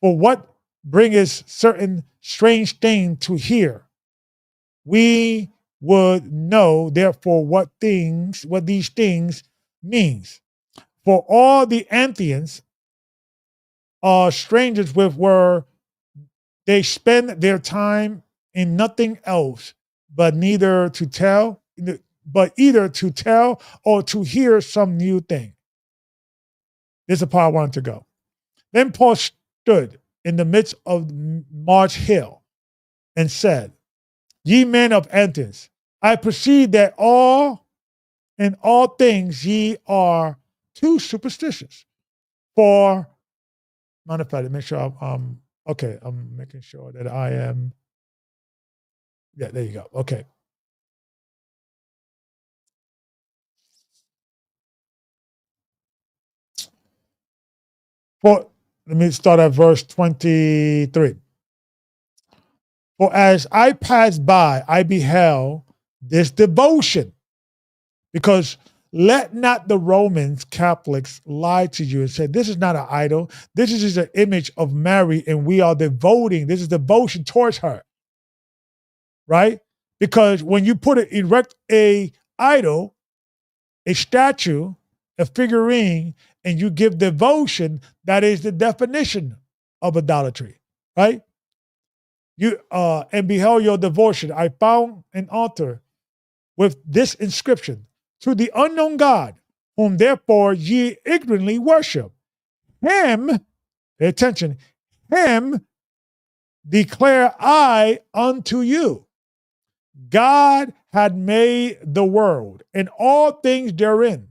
for what bringeth certain strange thing to hear. We would know therefore what these things means. For all the Anthians are strangers with where they spend their time in nothing else but either to tell or to hear some new thing. This is the part I wanted to go. Then Paul stood in the midst of March Hill and said, ye men of Athens, I perceive that in all things ye are too superstitious. For, matter of fact, make sure I'm making sure that I am, yeah, there you go, okay. Let me start at verse 23. For as I passed by, I beheld this devotion, because let not the Roman Catholics lie to you and say, this is not an idol. This is just an image of Mary, and we are devoting. This is devotion towards her, right? Because when you erect a idol, a statue, a figurine, and you give devotion, that is the definition of idolatry, right? You and beheld your devotion. I found an altar with this inscription: to the unknown God, whom therefore ye ignorantly worship. Him, pay attention, him declare I unto you. God had made the world and all things therein,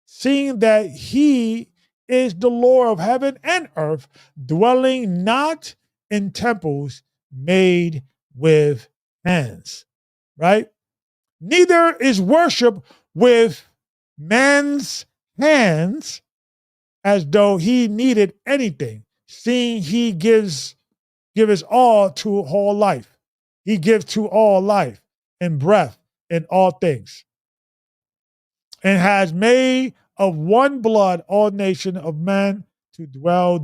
seeing that he is the Lord of heaven and earth, dwelling not in temples made with hands, right? Neither is worship with man's hands, as though he needed anything, seeing he gives his all to all life. He gives to all life and breath in all things, and has made of one blood all nation of man to dwell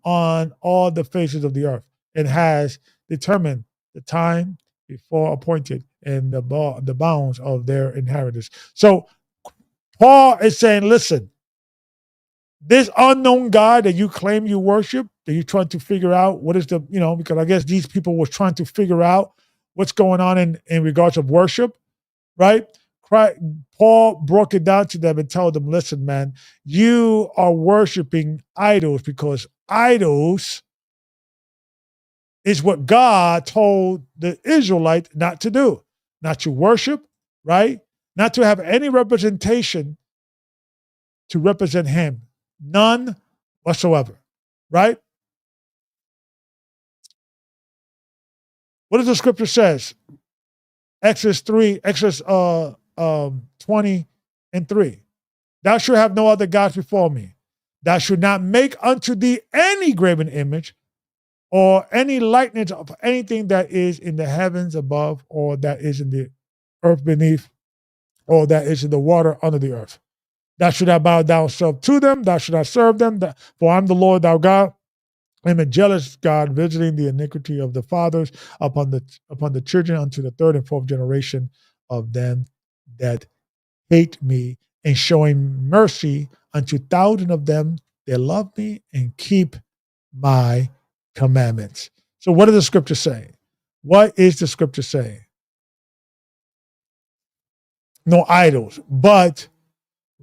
on all the faces of the earth, and has determined the time before appointed and the bounds of their inheritance. So Paul is saying, listen, This unknown God that you claim you worship, that you're trying to figure out what is the, because I guess these people were trying to figure out what's going on in regards of worship, right? Paul broke it down to them and told them, listen, man, you are worshiping idols because idols is what God told the Israelites not to do, not to worship, right? Not to have any representation to represent him. None whatsoever, right? What does the scripture says? Exodus 20 and 3. Thou shalt have no other gods before me. Thou shalt not make unto thee any graven image or any likeness of anything that is in the heavens above, or that is in the earth beneath, or that is in the water under the earth. Thou shalt not bow thyself to them, thou shalt not serve them, for I am the Lord thy God. I am a jealous God, visiting the iniquity of the fathers upon the children unto the third and fourth generation of them that hate me, and showing mercy unto thousands of them that love me and keep my commandments. So what does the scripture say? What is the scripture saying? No idols, but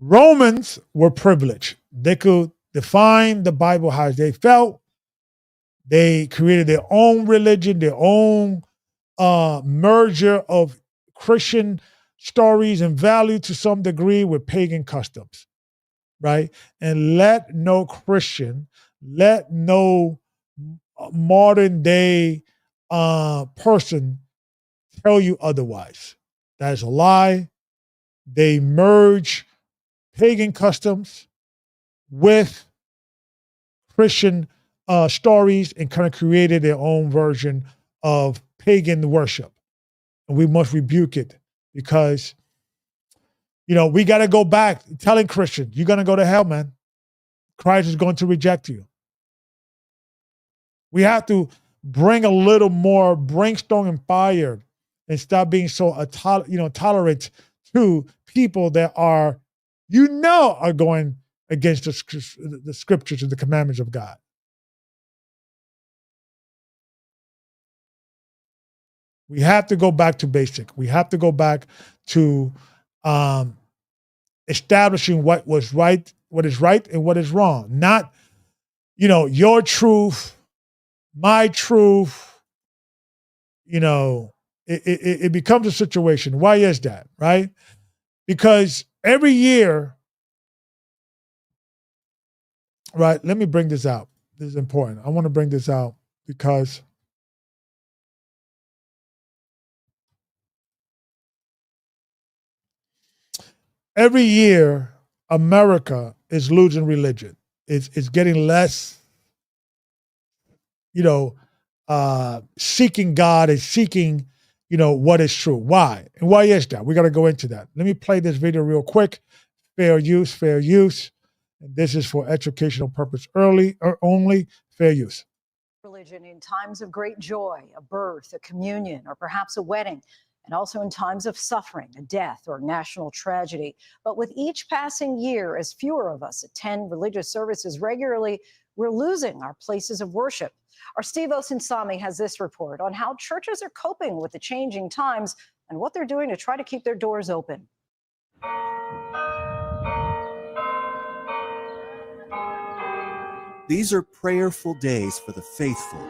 Romans were privileged. They could define the Bible how they felt. They created their own religion, their own merger of Christian stories and value to some degree with pagan customs, right? And let no Christian, let no modern day person tell you otherwise. That is a lie. They merge pagan customs with Christian stories and kind of created their own version of pagan worship. And we must rebuke it because, we got to go back telling Christians, you're going to go to hell, man. Christ is going to reject you. We have to bring a little more brimstone and fire and stop being so tolerant to people that are going against the scriptures and the commandments of God. We have to go back to basic. We have to go back to establishing what is right and what is wrong. Not, your truth, my truth. It becomes a situation. Why is that, right? Because every year, right? Let me bring this out. This is important. I want to bring this out because every year, America is losing religion. It's getting less, seeking God and seeking, what is true. Why? And why is that? We got to go into that. Let me play this video real quick. Fair use. And this is for educational purpose only. Fair use. Religion in times of great joy, a birth, a communion, or perhaps a wedding, and also in times of suffering, a death, or national tragedy. But with each passing year, as fewer of us attend religious services regularly, we're losing our places of worship. Our Steve Osinsami has this report on how churches are coping with the changing times and what they're doing to try to keep their doors open. These are prayerful days for the faithful.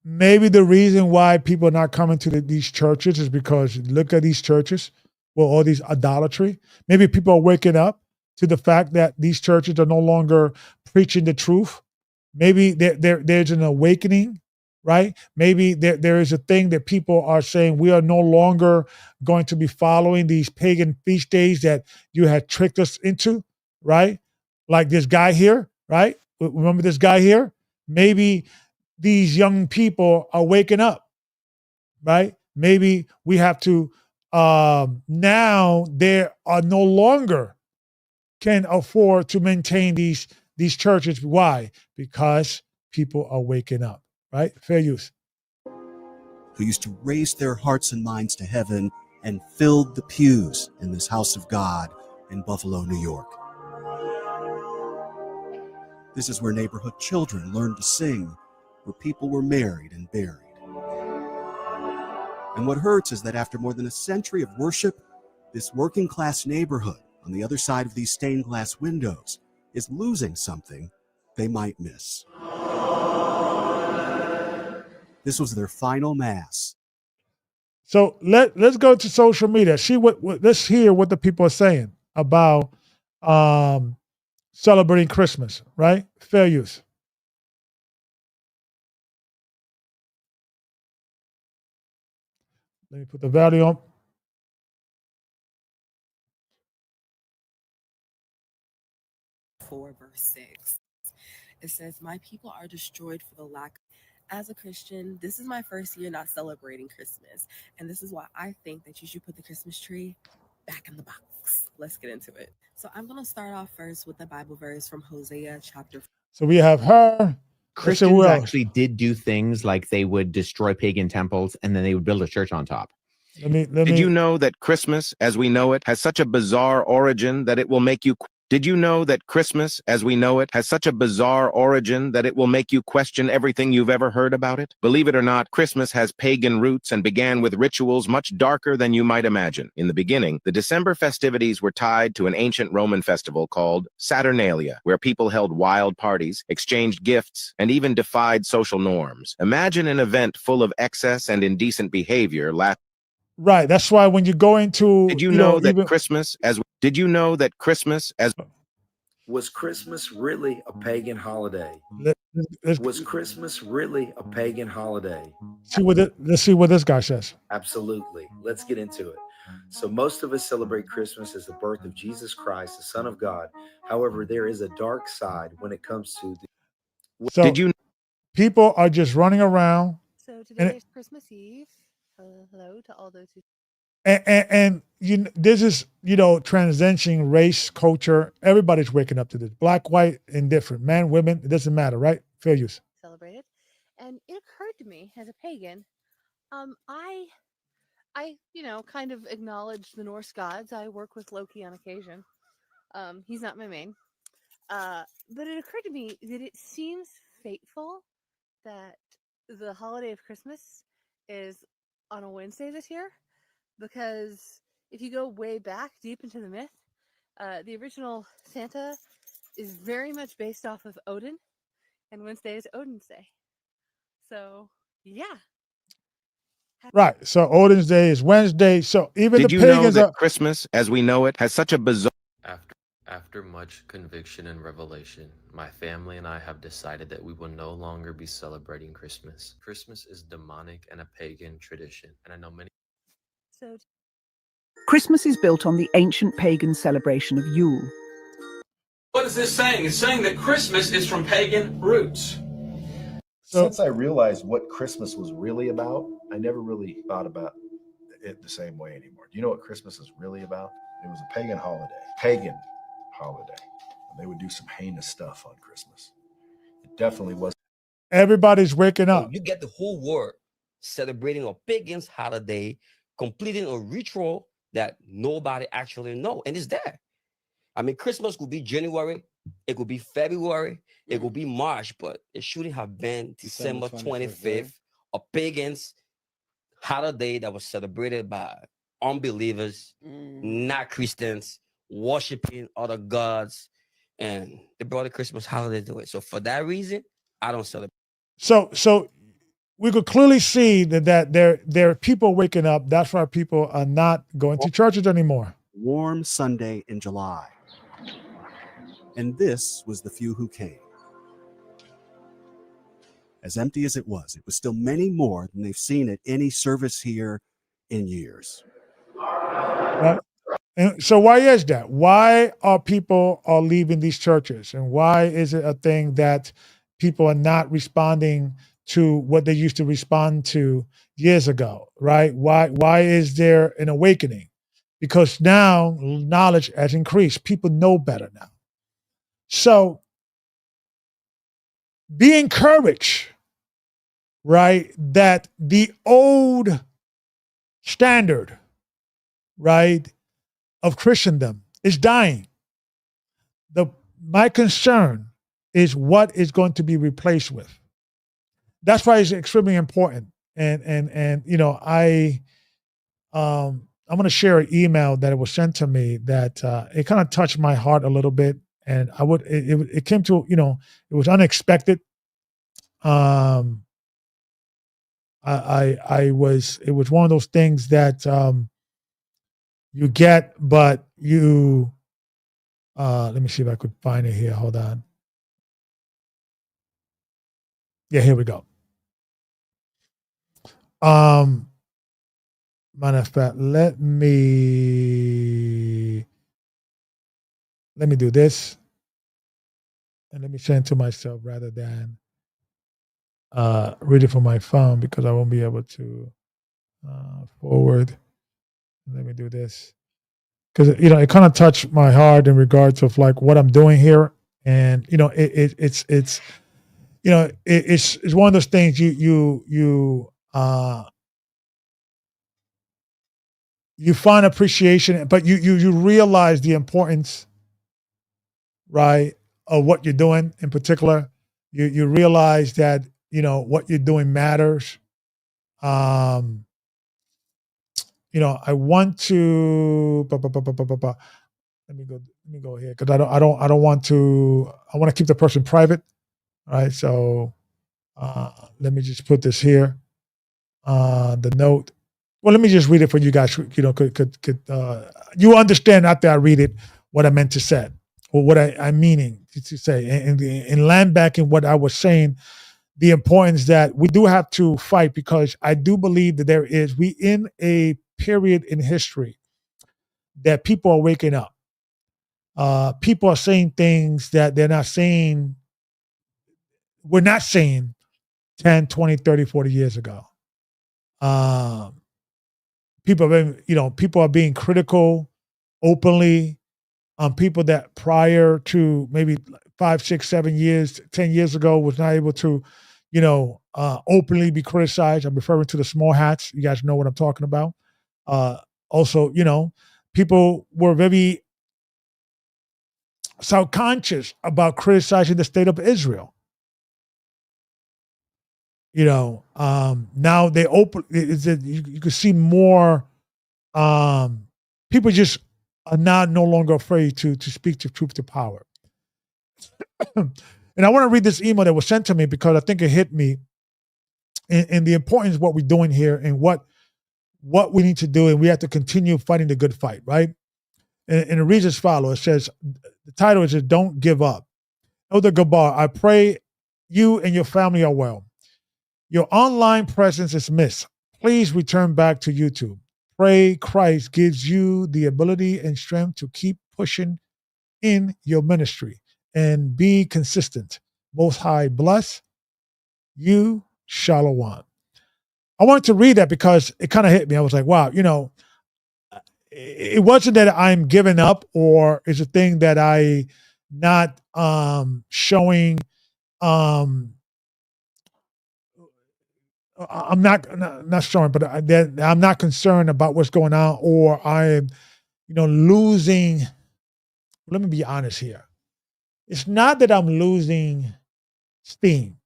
Maybe the reason why people are not coming to these churches is because look at these churches with all these idolatry. Maybe people are waking up to the fact that these churches are no longer preaching the truth. Maybe there's an awakening, right? Maybe there is a thing that people are saying, we are no longer going to be following these pagan feast days that you had tricked us into, right? Like this guy here, right? Remember this guy here? Maybe these young people are waking up, right? Maybe we have to, now they are no longer can afford to maintain these churches. Why? Because people are waking up, right? Fair use. Who used to raise their hearts and minds to heaven and filled the pews in this house of God in Buffalo, New York. This is where neighborhood children learned to sing, where people were married and buried. And what hurts is that after more than a century of worship, this working class neighborhood on the other side of these stained glass windows is losing something they might miss. This was their final mass. So let's go to social media. See let's hear what the people are saying about celebrating Christmas, right? Fair use. Let me put the value on. Verse 6. It says, "My people are destroyed for the lack." As a Christian, this is my first year not celebrating Christmas. And this is why I think that you should put the Christmas tree back in the box. Let's get into it. So I'm going to start off first with the Bible verse from Hosea chapter. So we have her. Christians actually did do things like they would destroy pagan temples and then they would build a church on top. Did you know that Christmas, as we know it, has such a bizarre origin that it will make you... Did you know that Christmas, as we know it, has such a bizarre origin that it will make you question everything you've ever heard about it? Believe it or not, Christmas has pagan roots and began with rituals much darker than you might imagine. In the beginning, the December festivities were tied to an ancient Roman festival called Saturnalia, where people held wild parties, exchanged gifts, and even defied social norms. Imagine an event full of excess and indecent behavior. Right. That's why when you go into... Did you know that Christmas as... Did you know that Christmas as... Was Christmas really a pagan holiday? Was Christmas really a pagan holiday? Let's see what this guy says. Absolutely. Let's get into it. So most of us celebrate Christmas as the birth of Jesus Christ, the Son of God. However, there is a dark side when it comes to the... So, did you... People are just running around. So today is Christmas Eve. Hello to all those who... And this is, transitioning race, culture. Everybody's waking up to this. Black, white, indifferent. Men, women, it doesn't matter, right? Fair use. Celebrated. And it occurred to me as a pagan, I kind of acknowledge the Norse gods. I work with Loki on occasion. He's not my main. But it occurred to me that it seems fateful that the holiday of Christmas is on a Wednesday this year, because if you go way back deep into the myth, the original Santa is very much based off of Odin, and Wednesday is Odin's Day. So, yeah. Right. So Odin's Day is Wednesday. So even Did the you pagans know that Christmas, as we know it, has such a bizarre... After much conviction and revelation, my family and I have decided that we will no longer be celebrating Christmas. Christmas is demonic and a pagan tradition, and I know many... Christmas is built on the ancient pagan celebration of Yule. What is this saying? It's saying that Christmas is from pagan roots. Since I realized what Christmas was really about, I never really thought about it the same way anymore. Do you know what Christmas is really about? It was a pagan holiday. Pagan holiday. And they would do some heinous stuff on Christmas. It definitely was. Everybody's waking up. You get the whole world celebrating a pagan's holiday, completing a ritual that nobody actually know, and it's there. I mean, Christmas could be January, it could be February, it could be March, but it shouldn't have been December 25th, a pagan's holiday that was celebrated by unbelievers, not Christians, worshiping other gods, and they brought a Christmas holiday to it. So for that reason, I don't celebrate. So we could clearly see that there are people waking up. That's why people are not going to churches anymore. Warm Sunday in July. And this was the few who came. As empty as it was still many more than they've seen at any service here in years. Right. And so why is that? Why are people leaving these churches? And why is it a thing that people are not responding to what they used to respond to years ago, right? Why is there an awakening? Because now knowledge has increased. People know better now. So be encouraged, right, that the old standard, right, of Christendom It's dying. My concern is what is going to be replaced with. That's why it's extremely important. And you know, I'm going to share an email that was sent to me that it kind of touched my heart a little bit, and it came to, you know, it was unexpected. It was one of those things that you get, but you let me see if I could find it here. Hold on. Yeah, here we go. Matter of fact, let me do this, and let me send it to myself rather than read it from my phone, because I won't be able to forward. Let me do this, because you know it kind of touched my heart in regards of like what I'm doing here, and you know it's you know it's one of those things you find appreciation, but you realize the importance, right, of what you're doing in particular. You realize that, you know, what you're doing matters. You know, I want to let me go here, because I don't want to. I want to keep the person private. All right, so let me just put this here. The note. Well, let me just read it for you guys. You know, could you understand after I read it what I meant to say, or what I'm meaning to say, and land back in what I was saying, the importance that we do have to fight, because I do believe that we in a period in history that people are waking up. People are saying things that they're not saying. We're not saying 10, 20, 30, 40 years ago. People are being critical openly on people that prior to maybe 5, 6, 7 years, 10 years ago was not able to, you know, openly be criticized. I'm referring to the small hats. You guys know what I'm talking about. Also, you know, people were very self-conscious about criticizing the state of Israel. You know, now they open. You can see more. People just are no longer afraid to speak the truth to power. And I want to read this email that was sent to me, because I think it hit me, and the importance of what we're doing here, and what we need to do, and we have to continue fighting the good fight, right? And it reads as follows. It says, the title is "Don't Give Up." Elder Gabar, I pray you and your family are well. Your online presence is missed. Please return back to YouTube. Pray Christ gives you the ability and strength to keep pushing in your ministry and be consistent. Most High bless you. Shalom. I wanted to read that because it kind of hit me. I was like, wow, you know, it wasn't that I'm giving up, or it's a thing that I not showing. I'm not showing, but I'm not concerned about what's going on, or I'm, you know, losing. Let me be honest here. It's not that I'm losing steam,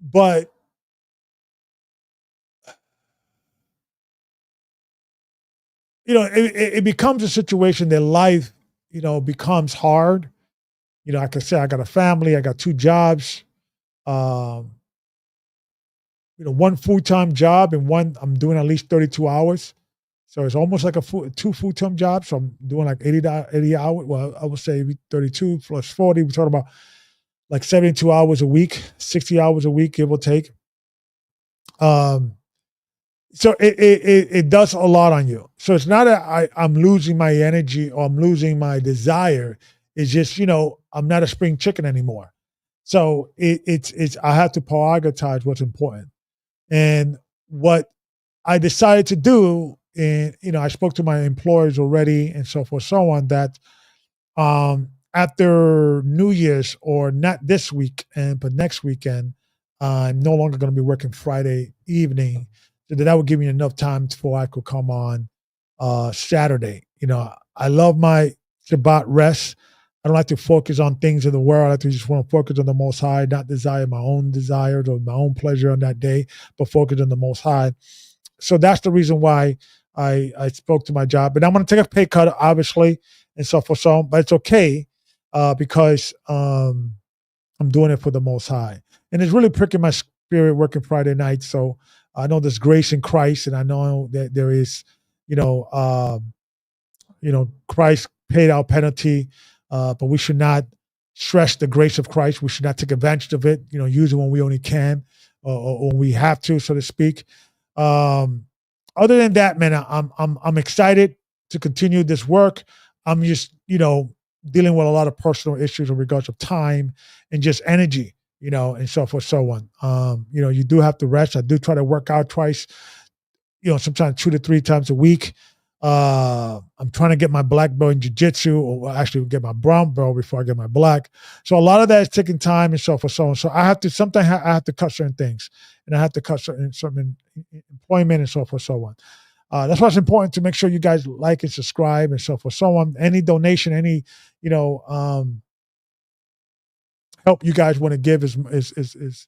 but you know, it becomes a situation that life, you know, becomes hard. You know, like I said, I got a family, I got 2 jobs, you know, 1 full-time job, and 1 I'm doing at least 32 hours. So it's almost like 2 full-time jobs. So I'm doing like 80 hours. Well, I would say 32 plus 40. We're talking about like 72 hours a week, 60 hours a week, give or take. So it does a lot on you. So it's not that I'm losing my energy or I'm losing my desire. It's just, you know, I'm not a spring chicken anymore. So it's I have to prioritize what's important. And what I decided to do, and you know, I spoke to my employers already and so forth, so on, that after New Year's, or not this week, but next weekend, I'm no longer going to be working Friday evening. So that would give me enough time before I could come on Saturday. You know, I love my Shabbat rest. I don't like to focus on things in the world. I like to just want to focus on the Most High, not desire my own desires or my own pleasure on that day, but focus on the Most High. So that's the reason why I spoke to my job. But I'm going to take a pay cut, obviously, and so forth. So, but it's okay because I'm doing it for the Most High. And it's really pricking my spirit working Friday night. So I know there's grace in Christ, and I know that there is, Christ paid our penalty, but we should not stress the grace of Christ. We should not take advantage of it, use it when we only can or when we have to, so to speak. Other than that, man, I'm excited to continue this work. I'm just, dealing with a lot of personal issues in regards of time and just energy, and so forth, so on. You do have to rest. I do try to work out twice, sometimes 2 to 3 times a week. I'm trying to get my black belt in jiu-jitsu, or actually get my brown belt before I get my black. So a lot of that is taking time and so forth, so on. So I have to, sometimes I have to cut certain things, and I have to cut certain employment and so forth, so on. That's why it's important to make sure you guys like and subscribe and so forth, so on. Any donation, any, help you guys want to give is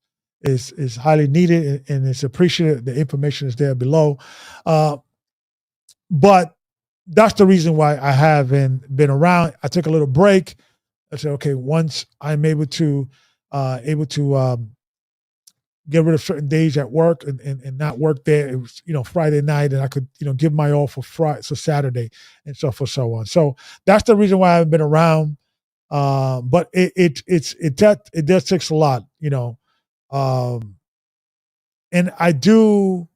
highly needed, and it's appreciated. The information is there below. But that's the reason why I haven't been around. I took a little break. I said, okay, once I'm able to get rid of certain days at work and not work there, it was, Friday night, and I could, give my all for Friday, so Saturday, and so forth, so on. So that's the reason why I haven't been around. But it does take a lot, and I do.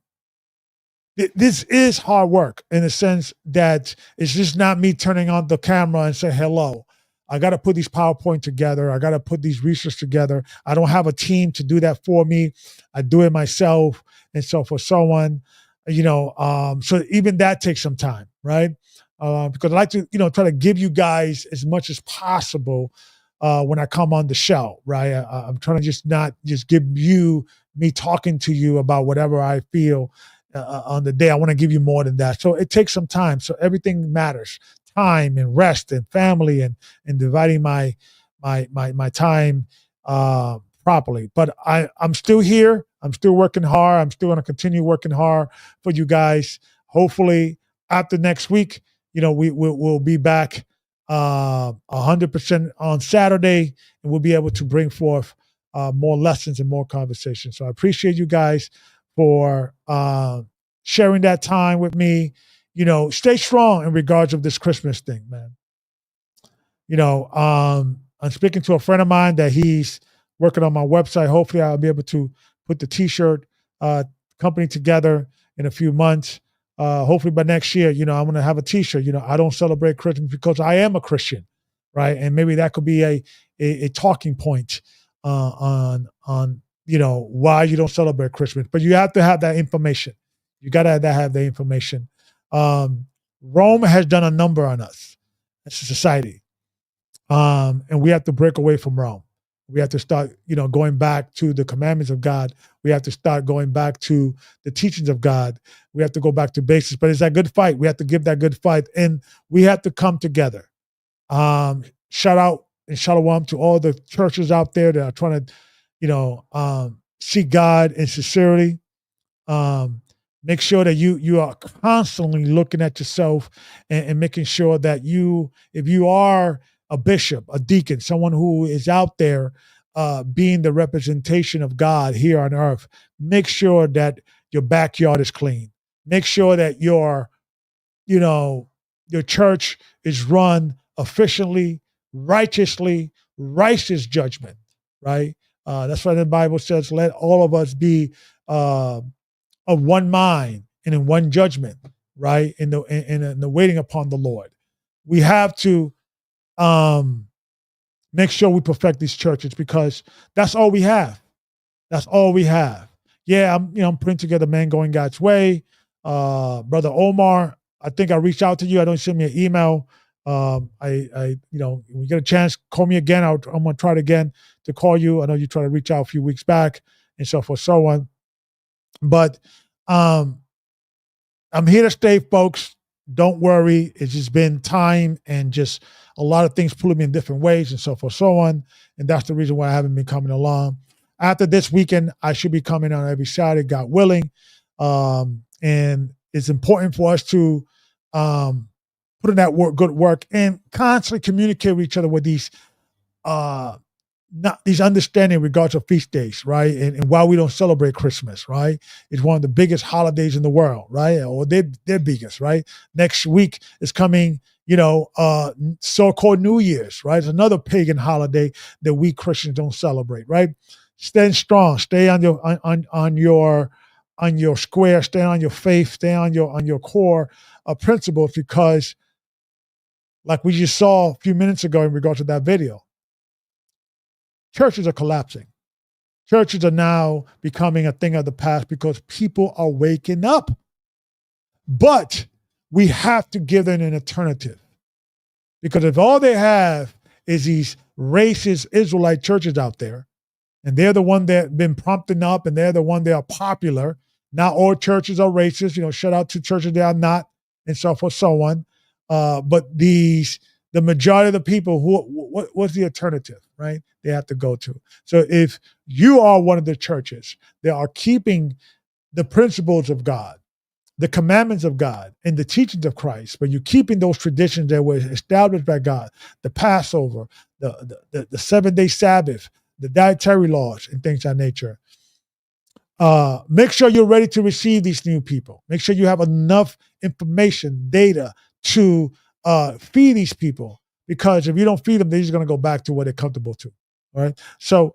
This is hard work in the sense that it's just not me turning on the camera and say hello. I got to put these PowerPoint together. I got to put these research together. I don't have a team to do that for me. I do it myself, and so forth, so on. So even that takes some time, right? Because I like to, try to give you guys as much as possible when I come on the show, right? I'm trying to just not just give you me talking to you about whatever I feel on the day. I want to give you more than that. So it takes some time. So everything matters. Time and rest and family and dividing my time properly. But I'm still here. I'm still working hard. I'm still going to continue working hard for you guys. Hopefully after next week, we'll be back 100% on Saturday, and we'll be able to bring forth more lessons and more conversations. So I appreciate you guys for sharing that time with me. Stay strong in regards of this Christmas thing, man. I'm speaking to a friend of mine that he's working on my website. Hopefully I'll be able to put the t-shirt company together in a few months. Hopefully by next year, I'm going to have a t-shirt. I don't celebrate Christmas because I am a Christian, right? And maybe that could be a talking point on why you don't celebrate Christmas. But you have to have that information. You got to have the information. Rome has done a number on us as a society. And we have to break away from Rome. We have to start, going back to the commandments of God. We have to start going back to the teachings of God. We have to go back to basics. But it's that good fight. We have to give that good fight. And we have to come together. Shout out and shalom to all the churches out there that are trying to, seek God in sincerity. Make sure that you are constantly looking at yourself and making sure that if you are a bishop, a deacon, someone who is out there being the representation of God here on earth, make sure that your backyard is clean. Make sure that your church is run efficiently, righteously, righteous judgment, right? That's why the Bible says, let all of us be of one mind and in one judgment, right? In the waiting upon the Lord. We have to make sure we perfect these churches because that's all we have. That's all we have. Yeah, I'm putting together Man Going God's Way. Brother Omar, I think I reached out to you. I don't send me an email. When you get a chance, call me again. I'm going to try it again to call you. I know you tried to reach out a few weeks back and so forth, so on. But I'm here to stay, folks. don't worry. It's just been time and just a lot of things pulling me in different ways and so forth, so on. And that's the reason why I haven't been coming along. After this weekend, I should be coming on every Saturday, God willing. And it's important for us to put in that good work and constantly communicate with each other with these not these understanding in regards to feast days, right? And why we don't celebrate Christmas, right? It's one of the biggest holidays in the world, right? Or they're biggest, right? Next week is coming, so-called New Year's, right? It's another pagan holiday that we Christians don't celebrate, right? Stand strong, stay on your square, stay on your faith, stay on your core principles, because like we just saw a few minutes ago in regards to that video, churches are collapsing. Churches are now becoming a thing of the past because people are waking up. But we have to give them an alternative. Because if all they have is these racist Israelite churches out there, and they're the one that have been prompting up, and they're the one that are popular. Not all churches are racist. Shout out to churches that are not, and so forth, so on. But the majority of the people, what's the alternative, right? They have to go to. So if you are one of the churches that are keeping the principles of God, the commandments of God, and the teachings of Christ, but you're keeping those traditions that were established by God, the Passover, the 7-day Sabbath, the dietary laws, and things of that nature, make sure you're ready to receive these new people. Make sure you have enough information, data to feed these people, because if you don't feed them, they're just going to go back to what they're comfortable to. All right. So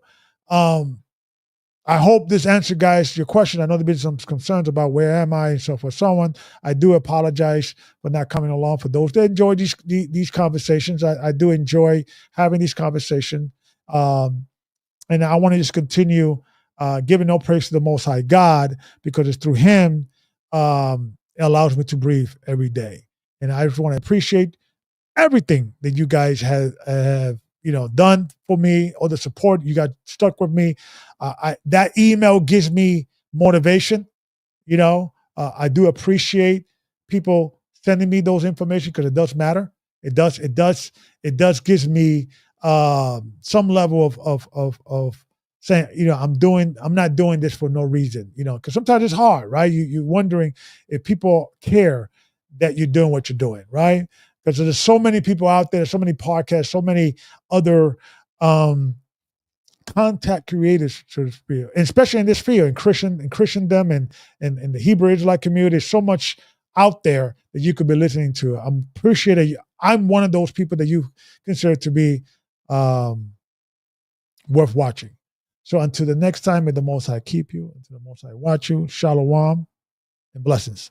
I hope this answered, guys, your question. I know there's been some concerns about where am I and so forth, so on. I do apologize for not coming along. For those that enjoy these conversations, I do enjoy having these conversations. And I want to just continue giving no praise to the Most High God, because it's through Him it allows me to breathe every day. And I just want to appreciate everything that you guys have done for me, or the support you got stuck with me. That email gives me motivation. I do appreciate people sending me those information, because it does matter. It does gives me some level of saying, I'm not doing this for no reason, because sometimes it's hard, right? You're wondering if people care that you're doing what you're doing, right? Because there's so many people out there, so many podcasts, so many other contact creators, so to speak, and especially in this field, in Christendom and the Hebrew Israelite community. There's so much out there that you could be listening to. I'm appreciating. I'm one of those people that you consider to be worth watching. So until the next time, may the Most High keep you, until the Most High watch you. Shalom and blessings.